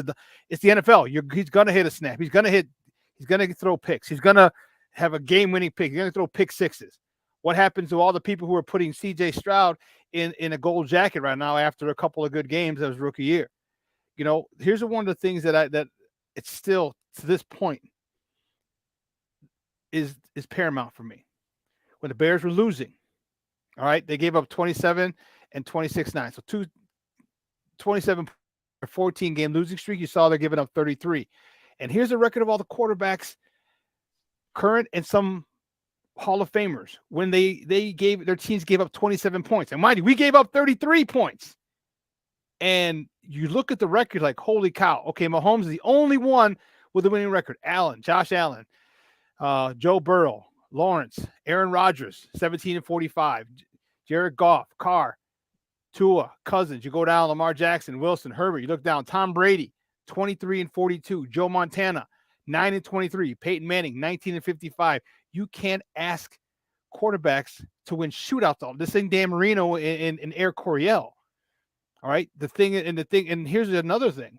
it's the NFL. He's gonna hit a snap. He's gonna throw picks. He's gonna have a game-winning pick. He's gonna throw pick sixes. What happens to all the people who are putting CJ Stroud in a gold jacket right now after a couple of good games of his rookie year? Here's one of the things that it's still to this point is paramount for me. When the Bears were losing, all right, they gave up 27 and 26-9. So 27 or 14 game losing streak. You saw they're giving up 33. And here's the record of all the quarterbacks, current and some Hall of Famers, when their teams gave up 27 points. And mind you, we gave up 33 points. And you look at the record like, holy cow. Okay, Mahomes is the only one with a winning record. Josh Allen, Joe Burrow, Lawrence, Aaron Rodgers, 17 and 45, Jared Goff, Carr, Tua, Cousins. You go down, Lamar Jackson, Wilson, Herbert. You look down, Tom Brady, 23 and 42, Joe Montana, 9 and 23, Peyton Manning, 19 and 55. You can't ask quarterbacks to win shootouts. This thing, Dan Marino and Air Coryell. All right. And here's another thing.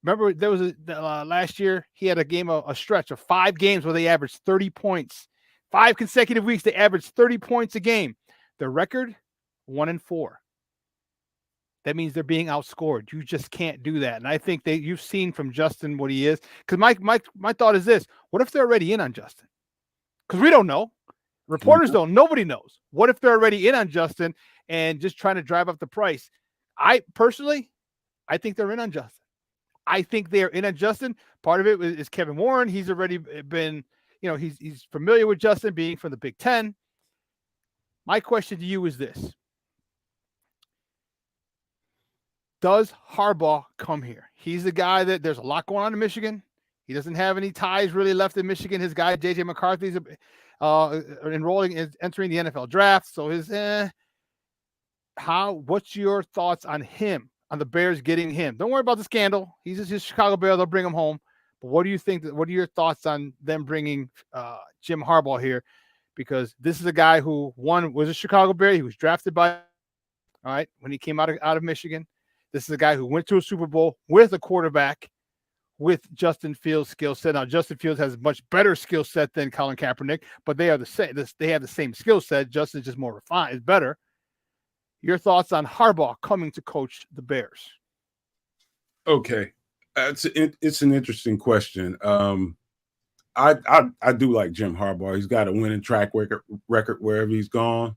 Remember there was last year, he had a stretch of 5 games where they averaged 30 points 5 consecutive weeks, they averaged 30 points a game. Their record, 1-4. That means they're being outscored. You just can't do that. And I think that you've seen from Justin what he is. Because my thought is this: what if they're already in on Justin? Because we don't know. Reporters don't. Nobody knows. What if they're already in on Justin and just trying to drive up the price? I think they're in on Justin. I think they're in on Justin. Part of it is Kevin Warren. He's already been, he's familiar with Justin being from the Big Ten. My question to you is this: does Harbaugh come here? He's the guy that there's a lot going on in Michigan. He doesn't have any ties really left in Michigan. His guy, J.J. McCarthy's entering the NFL draft. So what's your thoughts on him, on the Bears getting him? Don't worry about the scandal. He's just a Chicago Bear. They'll bring him home. But what do you think? What are your thoughts on them bringing Jim Harbaugh here? Because this is a guy who, one, was a Chicago Bear. He was drafted by, all right, when he came out of Michigan. This is a guy who went to a Super Bowl with a quarterback with Justin Fields' skill set. Now, Justin Fields has a much better skill set than Colin Kaepernick, but they are the same. They have the same skill set. Justin's just more refined, is better. Your thoughts on Harbaugh coming to coach the Bears? Okay, it's an interesting question. I do like Jim Harbaugh. He's got a winning track record wherever he's gone.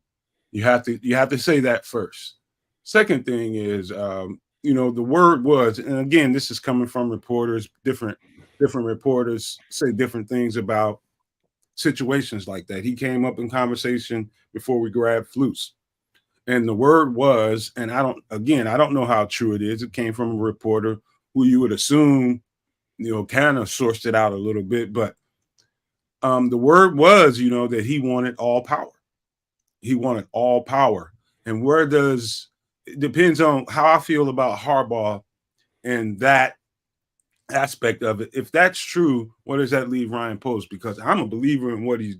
You have to say that first. Second thing is, the word was, and again, this is coming from reporters. Different reporters say different things about situations like that. He came up in conversation before we grabbed Flus, and the word was, and I don't know how true it is. It came from a reporter who you would assume, kind of sourced it out a little bit, but the word was, that he wanted all power. He wanted all power, and it depends on how I feel about Harbaugh and that aspect of it. If that's true, what does that leave Ryan Post? Because I'm a believer in what he's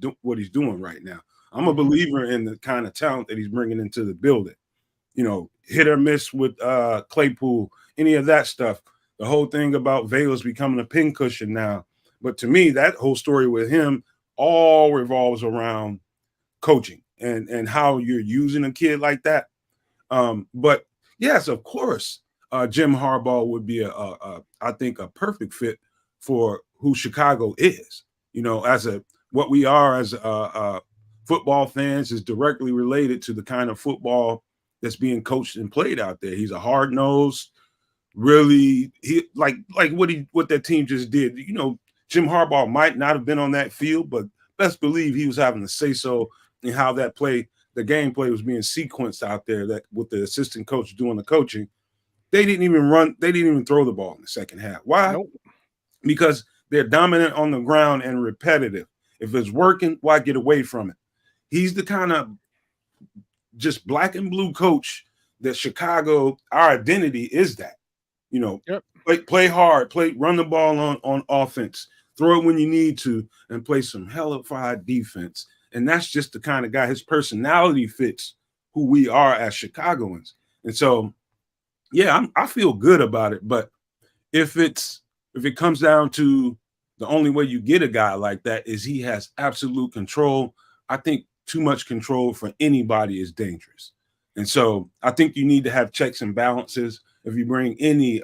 doing right now. I'm a believer in the kind of talent that he's bringing into the building. Hit or miss with Claypool, any of that stuff. The whole thing about Velas becoming a pincushion now. But to me, that whole story with him all revolves around coaching and how you're using a kid like that. But yes, of course, Jim Harbaugh would be I think a perfect fit for who Chicago is. What we are as football fans is directly related to the kind of football that's being coached and played out there. He's a hard-nosed, really, like what that team just did. Jim Harbaugh might not have been on that field, but best believe he was having to say so in how that the gameplay was being sequenced out there, that with the assistant coach doing the coaching. They didn't even throw the ball in the second half. Why? Nope. Because they're dominant on the ground and repetitive. If it's working, why get away from it? He's the kind of just black and blue coach that Chicago, our identity is that. Yep. Play hard, run the ball on offense, throw it when you need to, and play some hellified defense. And that's just the kind of guy, his personality fits who we are as Chicagoans. And so, yeah, I feel good about it. But if it comes down to the only way you get a guy like that is he has absolute control, I think too much control for anybody is dangerous. And so I think you need to have checks and balances. If you bring any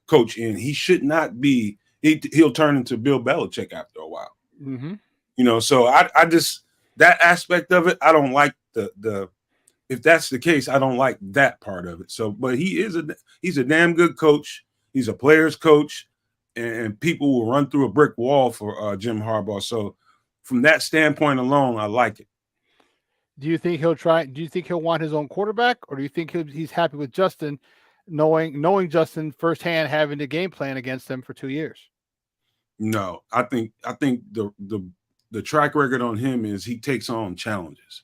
coach in, he should not be, he'll turn into Bill Belichick after a while. Mm-hmm. So I just, that aspect of it, I don't like if that's the case, I don't like that part of it. So, but he's a damn good coach. He's a player's coach, and people will run through a brick wall for Jim Harbaugh. So from that standpoint alone, I like it. Do you think he'll want his own quarterback, or do you think he's happy with Justin, knowing Justin firsthand, having the game plan against him for 2 years? No, I think the track record on him is he takes on challenges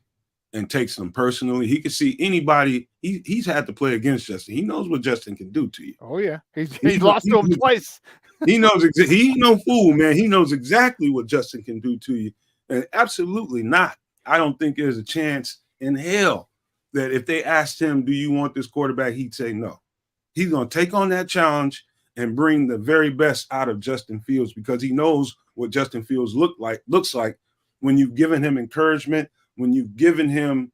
and takes them personally. He can see anybody. He's had to play against Justin. He knows what Justin can do to you. Oh yeah, he's lost to him twice. He knows. He ain't no fool, man. He knows exactly what Justin can do to you, and absolutely not. I don't think there's a chance in hell that if they asked him, "Do you want this quarterback?" he'd say no. He's going to take on that challenge and bring the very best out of Justin Fields because he knows what Justin Fields looks like when you've given him encouragement, when you've given him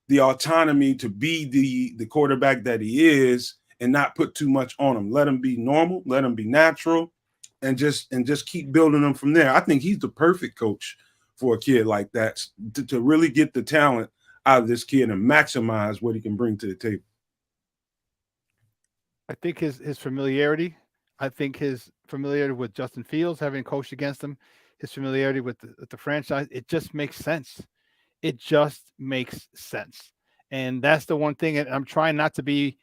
the autonomy to be the quarterback that he is and not put too much on him. Let him be normal, let him be natural, and just keep building them from there. I think he's the perfect coach for a kid like that to really get the talent out of this kid and maximize what he can bring to the table. I think his familiarity. I think his familiarity with Justin Fields, having coached against him, his familiarity with the franchise, it just makes sense. It just makes sense. And that's the one thing. And I'm trying not to be,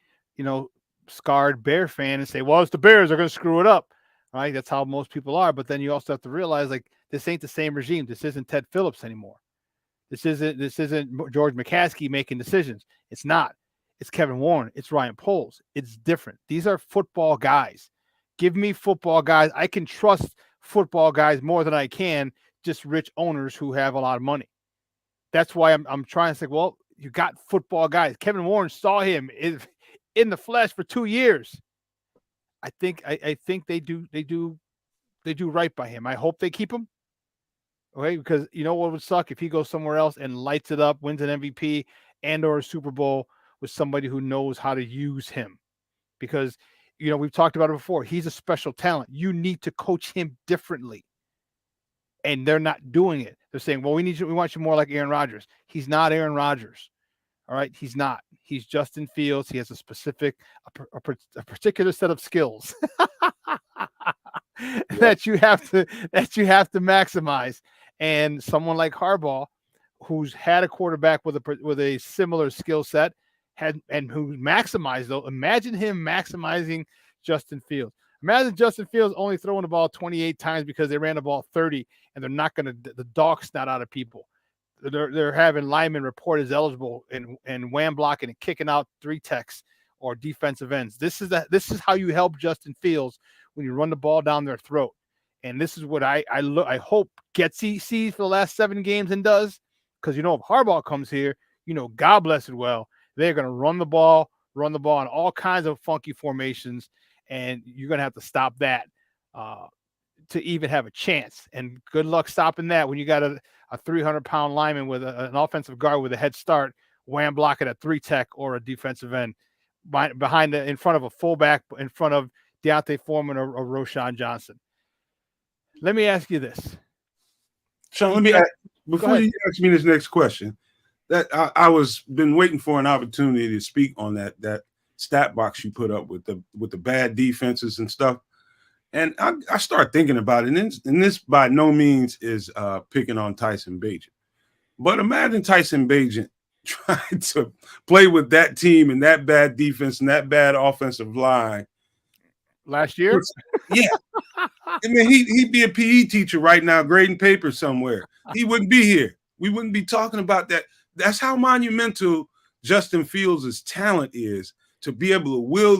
scarred Bear fan and say, well, it's the Bears, they're going to screw it up. Right? That's how most people are. But then you also have to realize, like, this ain't the same regime. This isn't Ted Phillips anymore. This isn't George McCaskey making decisions. It's not. It's Kevin Warren. It's Ryan Poles. It's different. These are football guys. Give me football guys. I can trust football guys more than I can just rich owners who have a lot of money. That's why I'm trying to say, well, you got football guys. Kevin Warren saw him in the flesh for 2 years. I think they do right by him. I hope they keep him. Okay, because you know what would suck if he goes somewhere else and lights it up, wins an MVP and or a Super Bowl with somebody who knows how to use him. Because we've talked about it before. He's a special talent. You need to coach him differently. And they're not doing it. They're saying, well, we want you more like Aaron Rodgers. He's not Aaron Rodgers. All right. He's not. He's Justin Fields. He has a particular set of skills that you have to maximize. And someone like Harbaugh, who's had a quarterback with a similar skill set, and who maximized, though. Imagine him maximizing Justin Fields. Imagine Justin Fields only throwing the ball 28 times because they ran the ball 30, and they're not going to the dog's not out of people. They're having linemen report as eligible and wham blocking and kicking out 3 techs or defensive ends. This is how you help Justin Fields when you run the ball down their throat. And this is what I hope Getsy sees for the last 7 games and does, because if Harbaugh comes here, God bless it well, they're going to run the ball in all kinds of funky formations, and you're going to have to stop that to even have a chance. And good luck stopping that when you got a 300-pound lineman with an offensive guard with a head start, wham blocking a 3 tech or a defensive end in front of a fullback, in front of Deontay Foreman or Roshan Johnson. Let me ask you this, Shawn. Before you ask me this next question, that I was been waiting for an opportunity to speak on that stat box you put up with the bad defenses and stuff. And I start thinking about it, and this by no means is picking on Tyson Bagent. But imagine Tyson Bagent trying to play with that team and that bad defense and that bad offensive line last year. Yeah. I mean, he'd be a PE teacher right now grading papers somewhere. He wouldn't be here. We wouldn't be talking about that. That's how monumental Justin Fields' talent is, to be able to will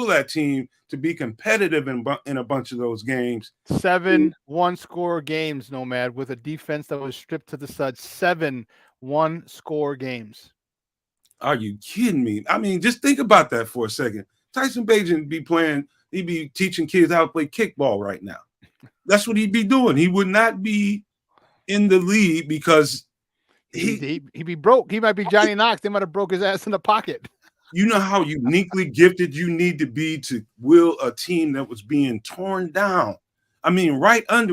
that team to be competitive in a bunch of those games. 7 one-score games, Nomad, with a defense that was stripped to the studs. 7 one-score games. Are you kidding me? I mean, just think about that for a second. Tyson Bagent he'd be teaching kids how to play kickball right now. That's what he'd be doing. He would not be in the league because he'd be broke. He might be Johnny Knox. They might have broke his ass in the pocket. You know how uniquely gifted you need to be to will a team that was being torn down. I mean,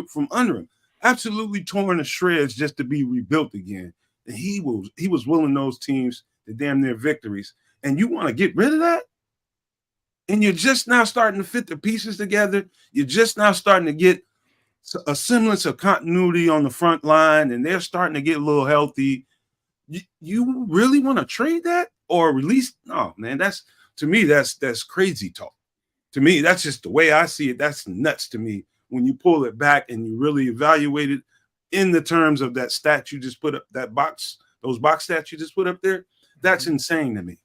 from under him, absolutely torn to shreds just to be rebuilt again. And he was willing those teams to damn near victories. And you want to get rid of that? And you're just now starting to fit the pieces together. You're just now starting to get a semblance of continuity on the front line, and they're starting to get a little healthy. You really want to trade that or release? No, man, that's crazy talk. To me, that's just the way I see it. That's nuts to me when you pull it back and you really evaluate it in the terms of that stat you just put up, those box stats you just put up there. That's insane to me.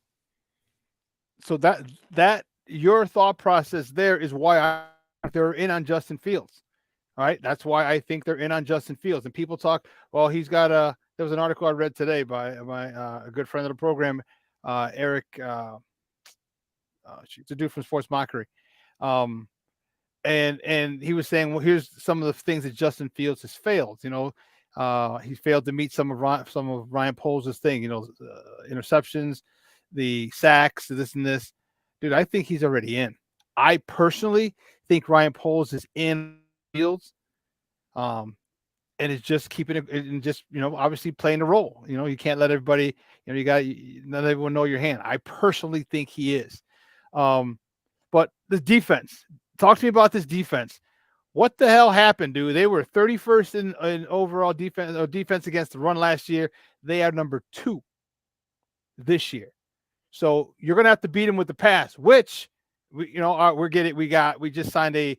So that your thought process there is why they're in on Justin Fields. All right. That's why I think they're in on Justin Fields. And people talk, well, he's got there was an article I read today by a good friend of the program, Eric, she's a dude from Sports Mockery. And he was saying, well, here's some of the things that Justin Fields has failed. He failed to meet some of Ryan Poles' thing, interceptions, the sacks, this and this. Dude, I think he's already in. I personally think Ryan Poles is in Fields. And it's just keeping it and just, obviously playing the role. You can't let everybody, not everyone know your hand. I personally think he is. But the defense, talk to me about this defense. What the hell happened, dude? They were 31st in overall defense against the run last year. They are number 2 this year. So you're going to have to beat them with the pass, which we just signed a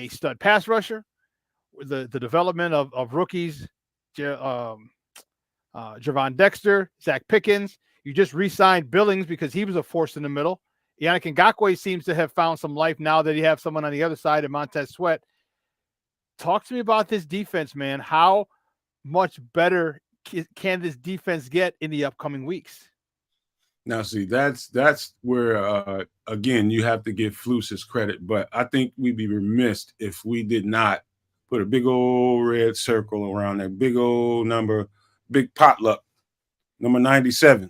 stud pass rusher. The development of rookies, Javon Dexter, Zach Pickens. You just re-signed Billings because he was a force in the middle. Yannick Ngakoue seems to have found some life now that you have someone on the other side of Montez Sweat. Talk to me about this defense, man. How much better can this defense get in the upcoming weeks? Now, see, that's where, again, you have to give Flus his credit. But I think we'd be remiss if we did not put a big old red circle around that big old number, big potluck, number 97.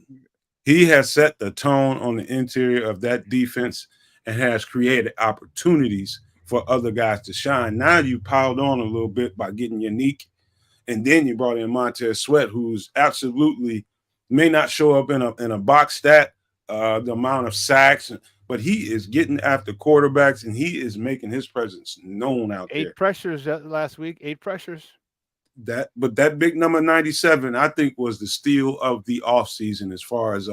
He has set the tone on the interior of that defense and has created opportunities for other guys to shine. Now you piled on a little bit by getting Unique, and then you brought in Montez Sweat, who's absolutely may not show up in a box stat, the amount of sacks, but he is getting after quarterbacks, and he is making his presence known out there. 8 pressures last week, 8 pressures. But that big number 97, I think, was the steal of the offseason as far as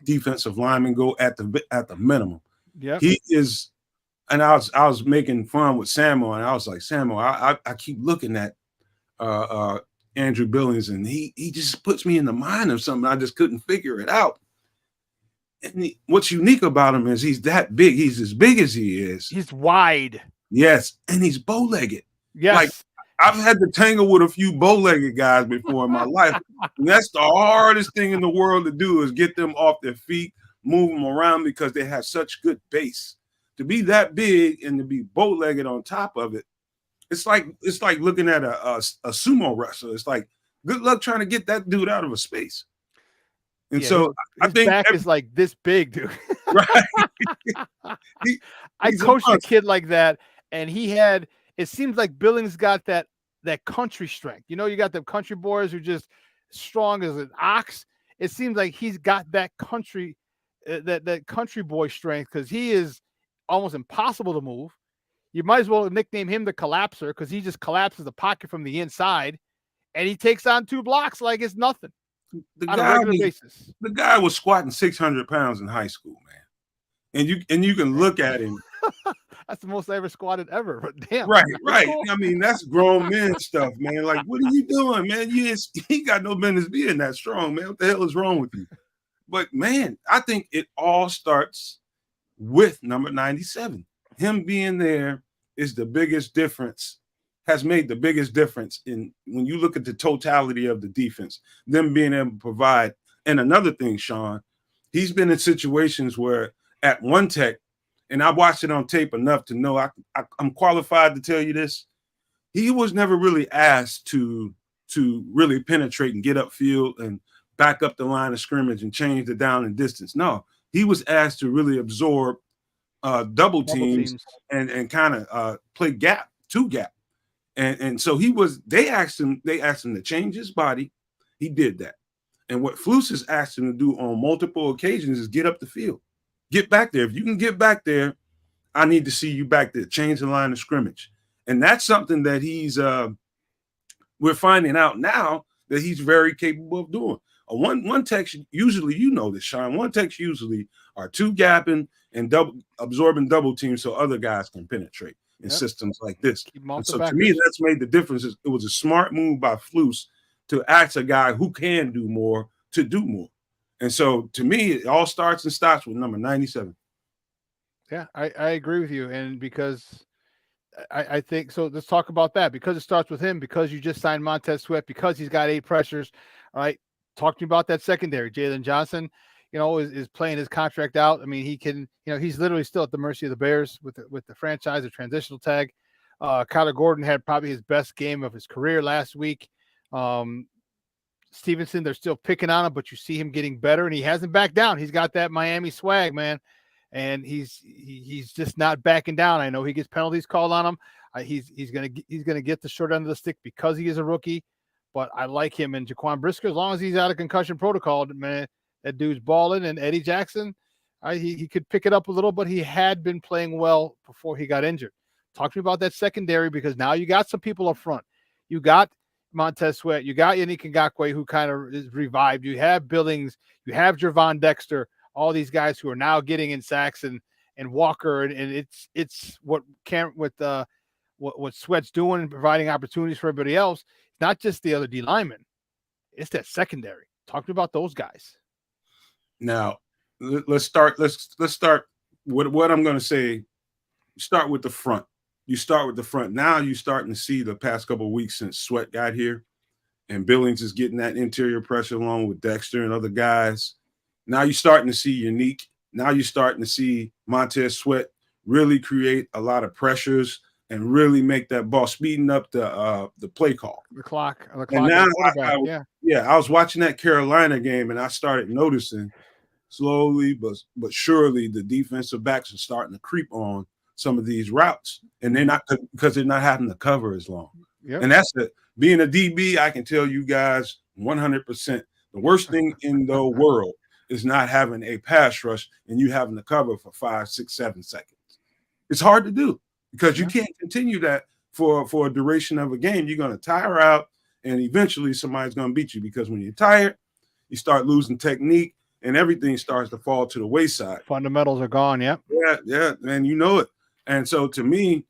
defensive linemen go at the minimum. Yeah, he is. And I was making fun with Samuel, and I was like, Samuel, I keep looking at Andrew Billings, and he just puts me in the mind of something. I just couldn't figure it out. And what's unique about him is he's that big. He's as big as he is. He's wide. Yes, and he's bow-legged. Yes. Like, I've had to tangle with a few bow-legged guys before in my life. And that's the hardest thing in the world to do is get them off their feet, move them around because they have such good base. To be that big and to be bow-legged on top of it, it's like looking at a sumo wrestler. It's like, good luck trying to get that dude out of a space. And so his back is like this big, dude. Right. I coached a kid like that, and it seems like Billings got that country strength. You got the country boys who are just strong as an ox. It seems like he's got that country, that country boy strength, because he is almost impossible to move. You might as well nickname him the collapser because he just collapses the pocket from the inside, and he takes on 2 blocks like it's nothing on a regular basis. The guy was squatting 600 pounds in high school, man. And you can look at him. That's the most I ever squatted ever. But damn. Right. Cool. I mean, that's grown men stuff, man. Like, what are you doing, man? He got no business being that strong, man. What the hell is wrong with you? But, man, I think it all starts with number 97. Him being there is the biggest difference, has made the biggest difference in when you look at the totality of the defense, them being able to provide. And another thing, Shawn, he's been in situations where at one tech, and I watched it on tape enough to know I'm qualified to tell you this. He was never really asked to really penetrate and get upfield and back up the line of scrimmage and change the down and distance. No, he was asked to really absorb double teams and kind of play two gap. And so they asked him to change his body. He did that. And what Flus has asked him to do on multiple occasions is get up the field. Get back there. If you can get back there, I need to see you back there. Change the line of scrimmage. And that's something that we're finding out now that he's very capable of doing. One text, usually, you know this, Shawn, one text usually are 2 gapping and absorbing double teams so other guys can penetrate in systems like this. And so to me, that's made the difference. It was a smart move by Flus to ask a guy who can do more to do more. And so to me, it all starts and stops with number 97. Yeah, I agree with you. And because I think so, let's talk about that. Because it starts with him, because you just signed Montez Sweat, because he's got 8 pressures. All right. Talk to me about that secondary. Jalen Johnson, is playing his contract out. I mean, he can, he's literally still at the mercy of the Bears with the franchise, the transitional tag. Kyler Gordon had probably his best game of his career last week. Stevenson, they're still picking on him, but you see him getting better, and he hasn't backed down. He's got that Miami swag, man, and he's just not backing down. I know he gets penalties called on him. He's gonna get the short end of the stick because he is a rookie, but I like him. And Jaquan Brisker, as long as he's out of concussion protocol, man, that dude's balling. And Eddie Jackson, he could pick it up a little, but he had been playing well before he got injured. Talk to me about that secondary, because now you got some people up front. You got Montez Sweat, you got Yannick Ngakoue, who kind of is revived. You have Billings, you have Jervon Dexter, all these guys who are now getting in sacks, and Walker, and it's what Sweat's doing and providing opportunities for everybody else. It's not just the other D linemen, it's that secondary. Talk to me about those guys. Now, let's start with what I'm going to say. Start with the front. You start with the front. Now you're starting to see the past couple of weeks since Sweat got here, and Billings is getting that interior pressure along with Dexter and other guys. Now you're starting to see Yannick. Now you're starting to see Montez Sweat really create a lot of pressures and really make that ball, speeding up the play call. The clock. And now I was watching that Carolina game, and I started noticing slowly but surely the defensive backs are starting to creep on some of these routes, and they're not, because they're not having to cover as long. Yep. And that's being a DB, I can tell you guys 100%. The worst thing in the world is not having a pass rush and you having to cover for 5, 6, 7 seconds. It's hard to do because you can't continue that for a duration of a game. You're going to tire out, and eventually somebody's going to beat you, because when you're tired, you start losing technique and everything starts to fall to the wayside. Fundamentals are gone. Yep. Yeah, and you know it. And so to me,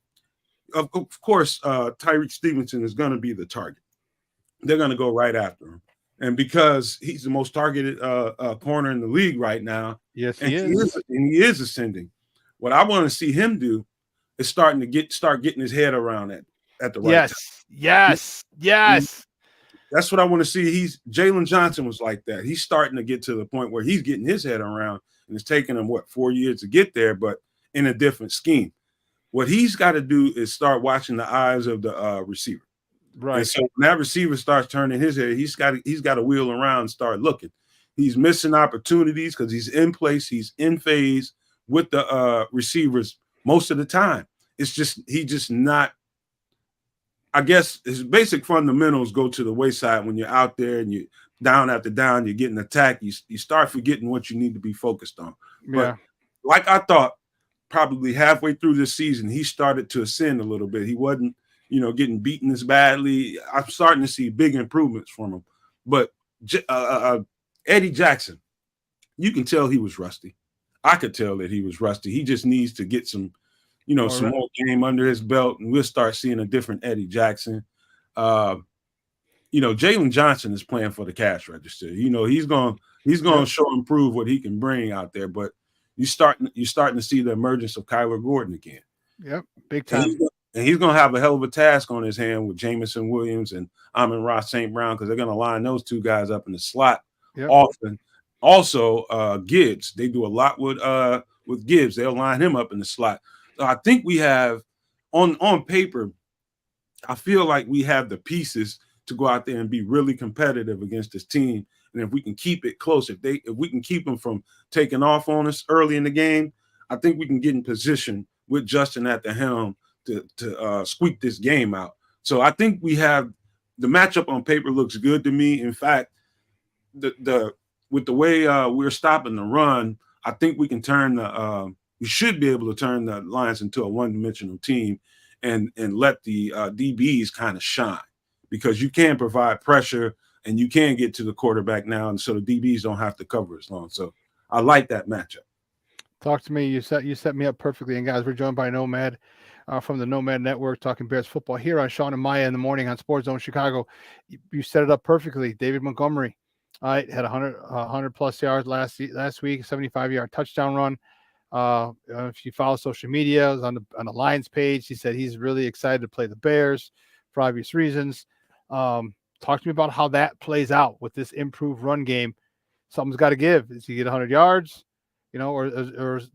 of course, Tyreek Stevenson is going to be the target. They're going to go right after him. And because he's the most targeted corner in the league right now. Yes, he is ascending. What I want to see him do is start getting his head around it at the right time. Yes. That's what I want to see. Jalen Johnson was like that. He's starting to get to the point where he's getting his head around, and it's taking him 4 years to get there, but in a different scheme. What he's got to do is start watching the eyes of the receiver. Right. And so when that receiver starts turning his head, he's got to wheel around and start looking. He's missing opportunities because he's in place, he's in phase with the receivers most of the time. He's just not. I guess his basic fundamentals go to the wayside when you're out there and you down after down, you're getting attacked. You start forgetting what you need to be focused on. Yeah. But like I thought, probably halfway through this season, he started to ascend a little bit. He wasn't, getting beaten as badly. I'm starting to see big improvements from him. But Eddie Jackson, you can tell he was rusty. I could tell that he was rusty. He just needs to get some more game under his belt, and we'll start seeing a different Eddie Jackson. Jalen Johnson is playing for the cash register. He's going to show and prove what he can bring out there. But you're starting to see the emergence of Kyler Gordon again. Yep, big time. And he's going to have a hell of a task on his hand with Jamison Williams and Amon-Ra St. Brown, because they're going to line those two guys up in the slot often. Also, Gibbs, they do a lot with Gibbs. They'll line him up in the slot. So I think we have on paper, I feel like we have the pieces to go out there and be really competitive against this team. And if we can keep it close, if we can keep them from taking off on us early in the game, I think we can get in position with Justin at the helm to squeak this game out. So I think we have the matchup on paper looks good to me. In fact, with the way we're stopping the run, I think we can we should be able to turn the Lions into a one-dimensional team and let the DBs kind of shine, because you can provide pressure and you can get to the quarterback now, and so the DBs don't have to cover as long. So I like that matchup. Talk to me. You set me up perfectly. And guys, we're joined by Nomad from the Nomad Network, talking Bears football here on Shawn and Maya in the morning on Sports Zone Chicago. You set it up perfectly. David Montgomery, had 100 plus yards last week, 75-yard touchdown run. If you follow social media, on the Lions page, he said he's really excited to play the Bears for obvious reasons. Talk to me about how that plays out with this improved run game. Something's got to give. Does he get 100 yards, or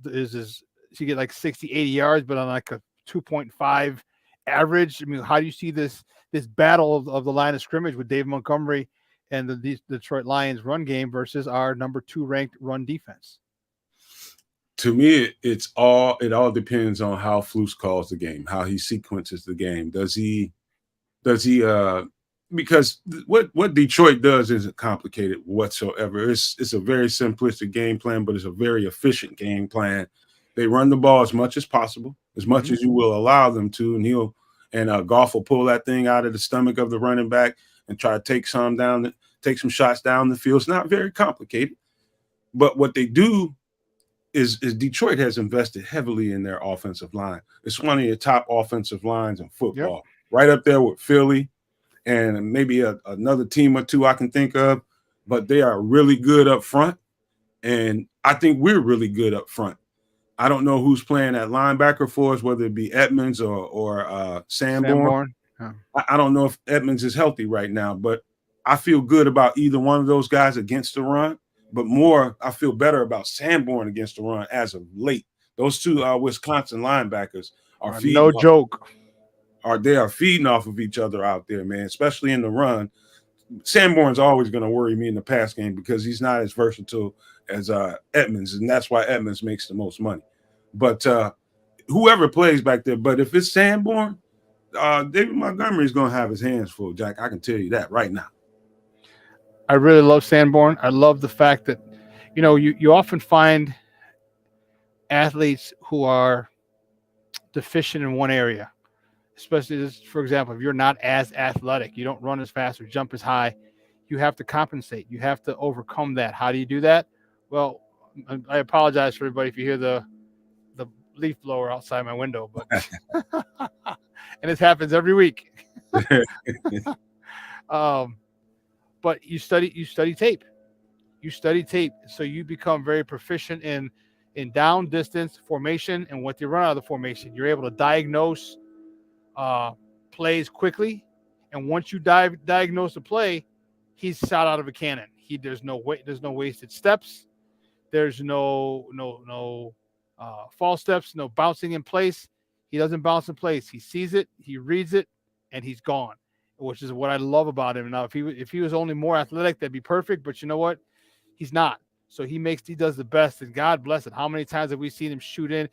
does he get like 60, 80 yards, but on like a 2.5 average? I mean, how do you see this this battle of the line of scrimmage with Dave Montgomery and the Detroit Lions run game versus our number 2 ranked run defense? To me, it all depends on how Flus calls the game, how he sequences the game. Does he because what Detroit does isn't complicated whatsoever. It's a very simplistic game plan, but it's a very efficient game plan. They run the ball as much as possible, as much as you will allow them to, and Goff will pull that thing out of the stomach of the running back and try to take some shots down the field. It's not very complicated, but what they do is Detroit has invested heavily in their offensive line. It's one of the top offensive lines in football, right up there with Philly and maybe another team or two I can think of, but they are really good up front, and I think we're really good up front. I don't know who's playing at linebacker for us, whether it be Edmonds or Sanborn. Huh. I don't know if Edmonds is healthy right now, but I feel good about either one of those guys against the run. But more, I feel better about Sanborn against the run as of late. Those two Wisconsin linebackers are feeding no joke. They are feeding off of each other out there, man, especially in the run. Sanborn's always going to worry me in the pass game because he's not as versatile as Edmonds, and that's why Edmonds makes the most money. But whoever plays back there, but if it's Sanborn, David Montgomery is going to have his hands full, Jack. I can tell you that right now. I really love Sanborn. I love the fact that, you often find athletes who are deficient in one area, especially for example, if you're not as athletic, you don't run as fast or jump as high, you have to compensate. You have to overcome that. How do you do that? Well, I apologize for everybody if you hear the leaf blower outside my window, but and this happens every week. But you study tape. You study tape, so you become very proficient in down, distance, formation, and what they run out of the formation. You're able to diagnose plays quickly, and once you diagnose a play, he's shot out of a cannon. There's no wasted steps. There's no false steps, no bouncing in place. He doesn't bounce in place. He sees it, he reads it, and he's gone, which is what I love about him. Now, if he was only more athletic, that'd be perfect. But you know what? He's not. So he does the best, and God bless it. How many times have we seen him shoot in?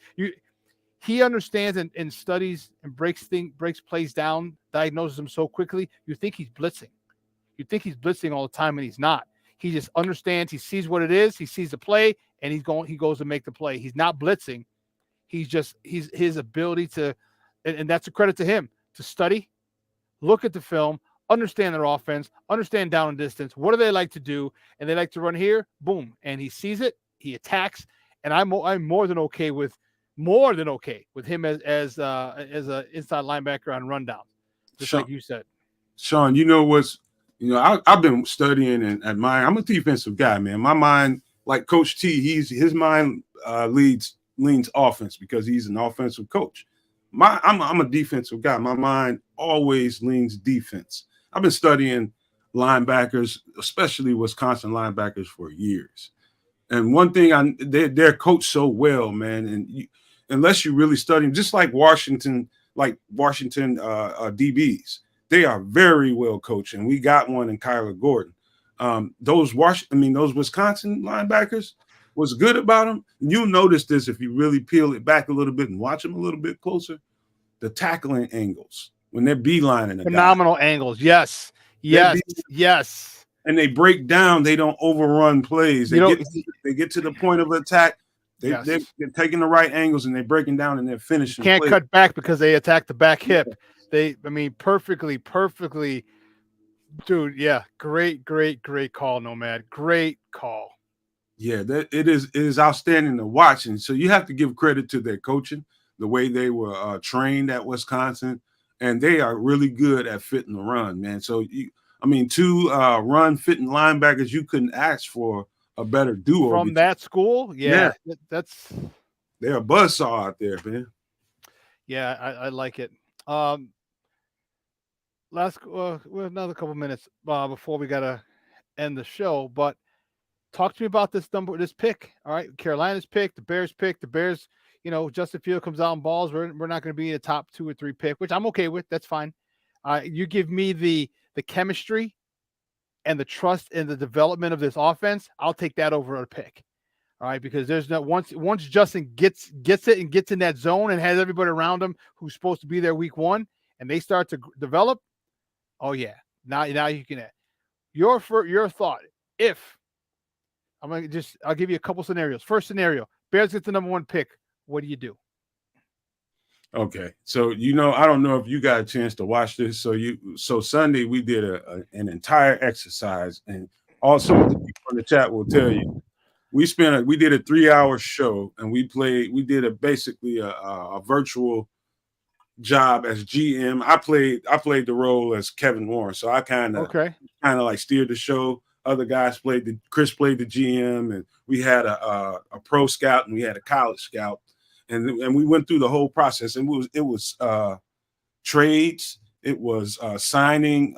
He understands and studies and breaks plays down, diagnoses them so quickly. You think he's blitzing. You think he's blitzing all the time, and he's not. He just understands. He sees what it is. He sees the play, and he goes to make the play. He's not blitzing. He's his ability to, and that's a credit to him, to study, look at the film, understand their offense, understand down and distance. What do they like to do? And they like to run here, boom. And he sees it, he attacks, and I'm more than okay with him as a inside linebacker on rundown, just Shawn, like you said. Shawn, I've been studying and admiring. I'm a defensive guy, man. My mind, like Coach T, his mind leans offense because he's an offensive coach. I'm a defensive guy. My mind always leans defense. I've been studying linebackers, especially Wisconsin linebackers, for years. And one thing, they're coached so well, man. And unless you really study them, just like Washington DBs, they are very well coached. And we got one in Kyler Gordon. Those Wisconsin linebackers, what's good about them, you'll notice this if you really peel it back a little bit and watch them a little bit closer, the tackling angles when they're beelining a phenomenal guy. Angles. Yes. And they break down. They don't overrun plays. They get to the point of attack. They're taking the right angles and they're breaking down and they're finishing. Can't cut back because they attack the back hip. Perfectly. Dude, yeah. Great call, Nomad. Great call. Yeah, it is outstanding to watch. And so you have to give credit to their coaching, the way they were trained at Wisconsin, and they are really good at fitting the run, man. So, two run-fitting linebackers, you couldn't ask for a better duo. From that school? Yeah. They're a buzzsaw out there, man. Yeah, I like it. We have another couple minutes before we got to end the show, but talk to me about this pick. All right, Carolina's pick, the Bears pick. The Bears, Justin Field comes out and balls. We're not going to be a top 2 or 3 pick, which I'm okay with. That's fine. You give me the chemistry and the trust in the development of this offense, I'll take that over a pick. All right, because there's no once Justin gets it and gets in that zone and has everybody around him who's supposed to be there week one, and they start to develop. Oh yeah, now you can add your thought. If I'll give you a couple scenarios. First scenario: Bears get the number 1 pick. What do you do? Okay, so I don't know if you got a chance to watch this. So Sunday we did an entire exercise, and also the people in the chat will tell you we did a 3-hour show, and we did basically a virtual job as GM. I played the role as Kevin Warren, so I kind of like steered the show. Other guys Chris played the GM, and we had a pro scout and we had a college scout. And we went through the whole process, and it was trades, it was signing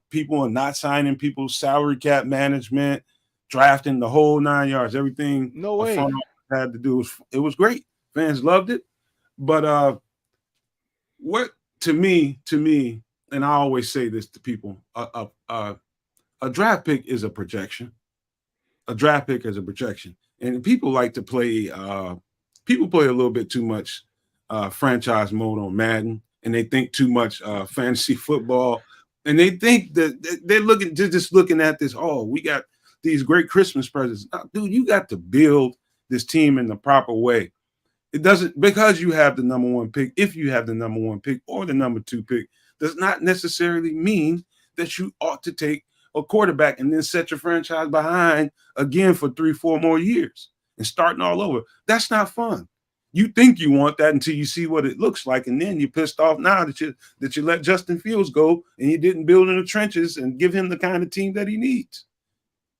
people and not signing people, salary cap management, drafting, the whole 9 yards. Everything No way had to do it was great. Fans loved it, but what to me, and I always say this to people: a draft pick is a projection. A draft pick is a projection, and people like to play. People play a little bit too much franchise mode on Madden, and they think too much fantasy football, and they think that they're just looking at this. Oh, we got these great Christmas presents. No, dude, you got to build this team in the proper way. It doesn't, because you have the number 1 pick. If you have the number 1 pick or the number 2 pick, does not necessarily mean that you ought to take a quarterback and then set your franchise behind again for 3-4 more years and starting all over. That's not fun. You think you want that until you see what it looks like, and then you're pissed off now that you let Justin Fields go and you didn't build in the trenches and give him the kind of team that he needs.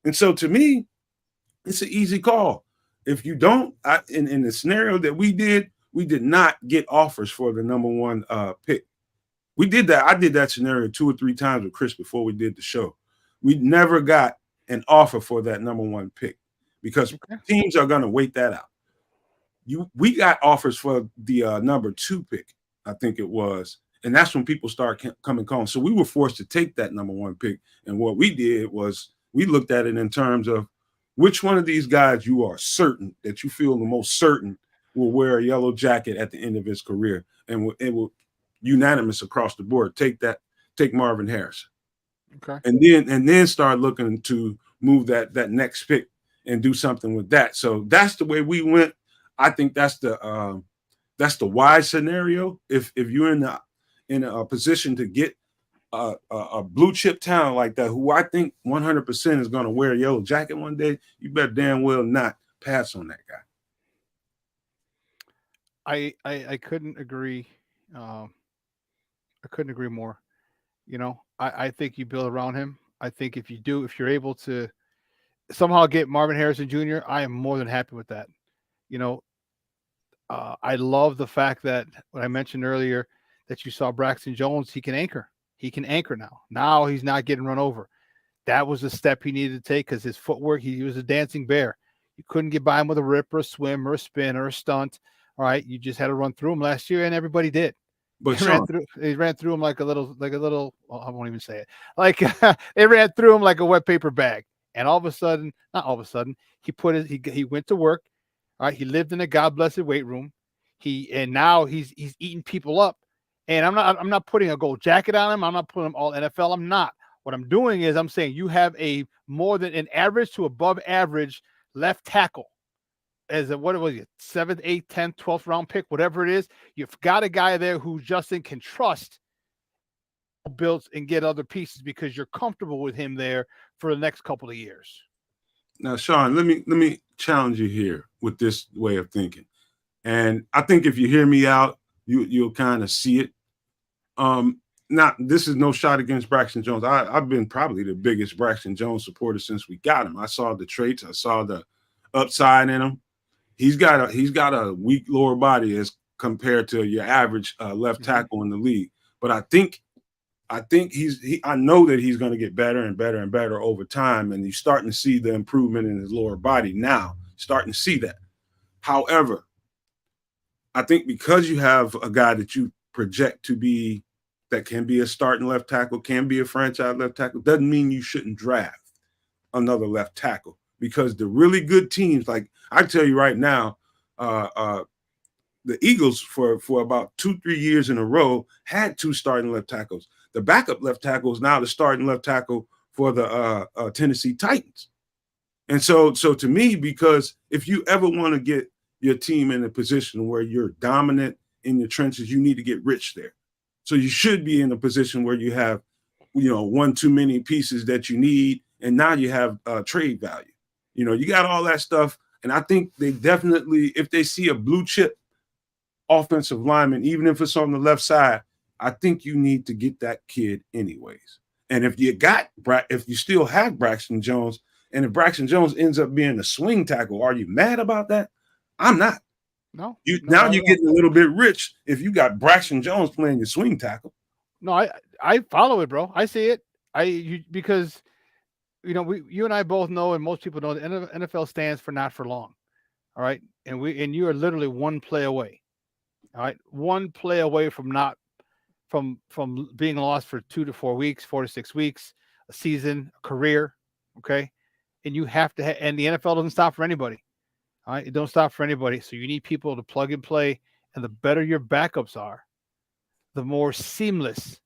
And so to me, it's an easy call. If you don't, in the scenario that we did not get offers for the number 1 pick. We did that. I did that scenario 2 or 3 times with Chris before we did the show. We never got an offer for that number 1 pick, because teams are going to wait that out. We got offers for the number 2 pick, I think it was, and that's when people start coming calling. So we were forced to take that number 1 pick, and what we did was we looked at it in terms of which one of these guys you are certain that you feel the most certain will wear a yellow jacket at the end of his career, and it will unanimous across the board. Take Marvin Harrison. Okay, and then start looking to move that next pick and do something with that. So that's the way we went. I think that's the wise scenario. If you're in a position to get a blue chip talent like that, who I think 100% is going to wear a yellow jacket one day, you better damn well not pass on that guy. I couldn't agree. I couldn't agree more. I think you build around him. I think if you're able to somehow get Marvin Harrison Jr., I am more than happy with that. I love the fact that what I mentioned earlier, that you saw Braxton Jones, he can anchor. He can anchor now. Now he's not getting run over. That was a step he needed to take, because his footwork, he was a dancing bear. You couldn't get by him with a rip or a swim or a spin or a stunt. All right, you just had to run through him last year, and everybody did. But he ran through him like a little. Well, I won't even say it. Like they ran through him like a wet paper bag. And all of a sudden, not all of a sudden, he went to work. All right, he lived in a God blessed weight room. And now he's eating people up. And I'm not putting a gold jacket on him. I'm not putting him all NFL. I'm not. What I'm doing is I'm saying you have a more than an average to above average left tackle. As a, what was it, 7th, 8th, 10th, 12th round pick, whatever it is, you've got a guy there who Justin can trust, build and get other pieces, because you're comfortable with him there for the next couple of years. Now, Shawn, let me challenge you here with this way of thinking. And I think if you hear me out, you'll kind of see it. Now, this is no shot against Braxton Jones. I've been probably the biggest Braxton Jones supporter since we got him. I saw the traits. I saw the upside in him. He's got a weak lower body as compared to your average left tackle in the league. But I think I know that he's going to get better and better and better over time, and you're starting to see the improvement in his lower body now. Starting to see that. However, I think because you have a guy that you project to be that can be a starting left tackle, can be a franchise left tackle, doesn't mean you shouldn't draft another left tackle, because the really good teams, like I tell you right now, the Eagles for about 2-3 years in a row had 2 starting left tackles. The backup left tackle is now the starting left tackle for the Tennessee Titans. And so to me, because if you ever want to get your team in a position where you're dominant in the trenches, you need to get rich there. So you should be in a position where you have, one too many pieces that you need, and now you have trade value. You got all that stuff, and I think they definitely, if they see a blue chip offensive lineman, even if it's on the left side, I think you need to get that kid anyways. And if you still have Braxton Jones, and if Braxton Jones ends up being a swing tackle, are you mad about that? I'm not. No. Now you're getting a little bit rich if you got Braxton Jones playing your swing tackle. No, I follow it, bro. I see it. Because you and I both know, and most people know, the NFL stands for not for long. All right, and you are literally one play away. All right, one play away from being lost for 2 to 4 weeks, 4 to 6 weeks, a season, a career. Okay, and you have to. And the NFL doesn't stop for anybody. All right, it don't stop for anybody. So you need people to plug and play, and the better your backups are, the more seamless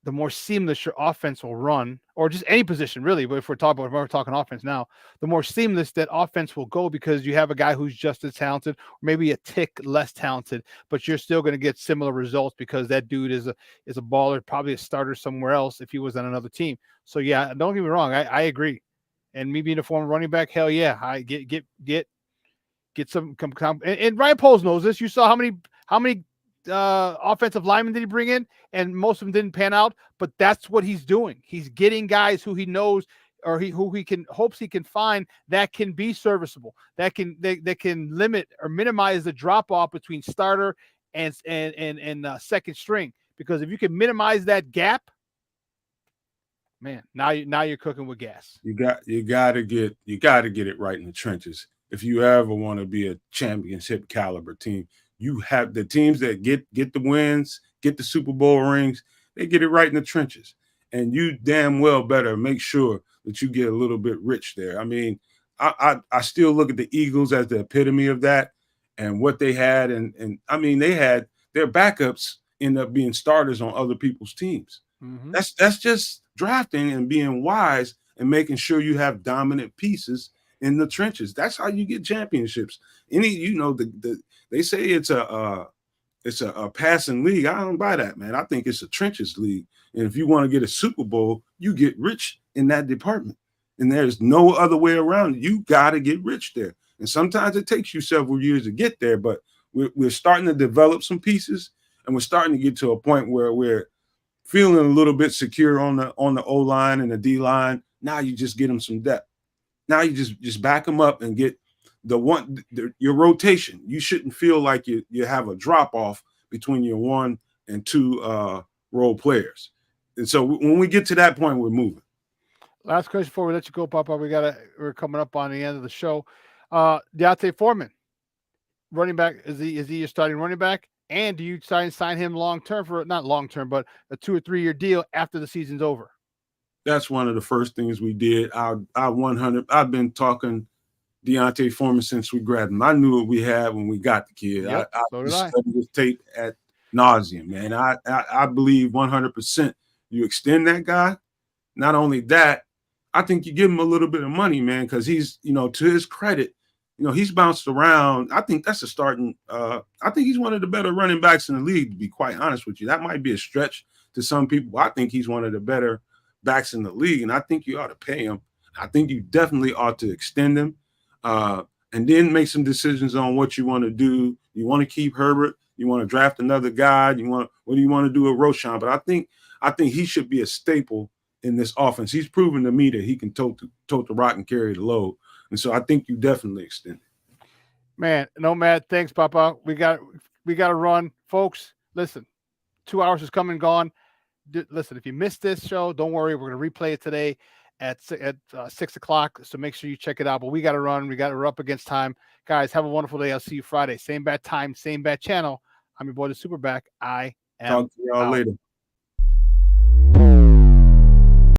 your offense will run, or just any position really. But if we're talking offense now, the more seamless that offense will go, because you have a guy who's just as talented, or maybe a tick less talented, but you're still going to get similar results because that dude is a baller, probably a starter somewhere else if he was on another team. So yeah, don't get me wrong, I agree. And me being a former running back, hell yeah, I get some. And Ryan Poles knows this. You saw how many offensive linemen did he bring in, and most of them didn't pan out, but that's what he's doing. He's getting guys who he knows, or hopes he can find that can be serviceable, that can limit or minimize the drop off between starter and second string. Because if you can minimize that gap, man, now you're cooking with gas. You got to get it right in the trenches if you ever want to be a championship caliber team. You have the teams that get the wins, get the Super Bowl rings, they get it right in the trenches. And you damn well better make sure that you get a little bit rich there. I mean, I still look at the Eagles as the epitome of that, and what they had. And I mean, they had their backups end up being starters on other people's teams. Mm-hmm. That's just drafting and being wise and making sure you have dominant pieces in the trenches. That's how you get championships. They say it's a passing league. I don't buy that, man. I think it's a trenches league. And if you want to get a Super Bowl, you get rich in that department. And there's no other way around it. You got to get rich there. And sometimes it takes you several years to get there, but we're starting to develop some pieces, and we're starting to get to a point where we're feeling a little bit secure on the O-line and the D-line. Now you just get them some depth. Now you just back them up and get your rotation. You shouldn't feel like you have a drop off between your 1 and 2 role players. And so when we get to that point, we're moving. Last question before we let you go, Papa. We're coming up on the end of the show. Deontay Foreman, running back, is he your starting running back? And do you sign him long-term not long-term, but a 2 or 3 year deal after the season's over? That's one of the first things we did. I've been talking Deontay Foreman since we grabbed him. I knew what we had when we got the kid. Yep, I so did studied his tape at nauseum, man. I believe 100% you extend that guy. Not only that, I think you give him a little bit of money, man, because he's, to his credit, he's bounced around. I think that's a starting. I think he's one of the better running backs in the league, to be quite honest with you. That might be a stretch to some people. I think he's one of the better backs in the league, and I think you ought to pay him. I think you definitely ought to extend him, and then make some decisions on what you want to do. You want to keep Herbert? You want to draft another guy? What do you want to do with Roshan? But I think he should be a staple in this offense. He's proven to me that he can tote the rock and carry the load. And so I think you definitely extend it. Man, Nomad, thanks, Papa. We got to run. Folks, listen, 2 hours is come and gone. Listen, if you missed this show, don't worry. We're going to replay it today at 6 o'clock. So make sure you check it out. But we got to run. We're up against time. Guys, have a wonderful day. I'll see you Friday. Same bat time, same bat channel. I'm your boy, the SuperBack. I am Talk to y'all later.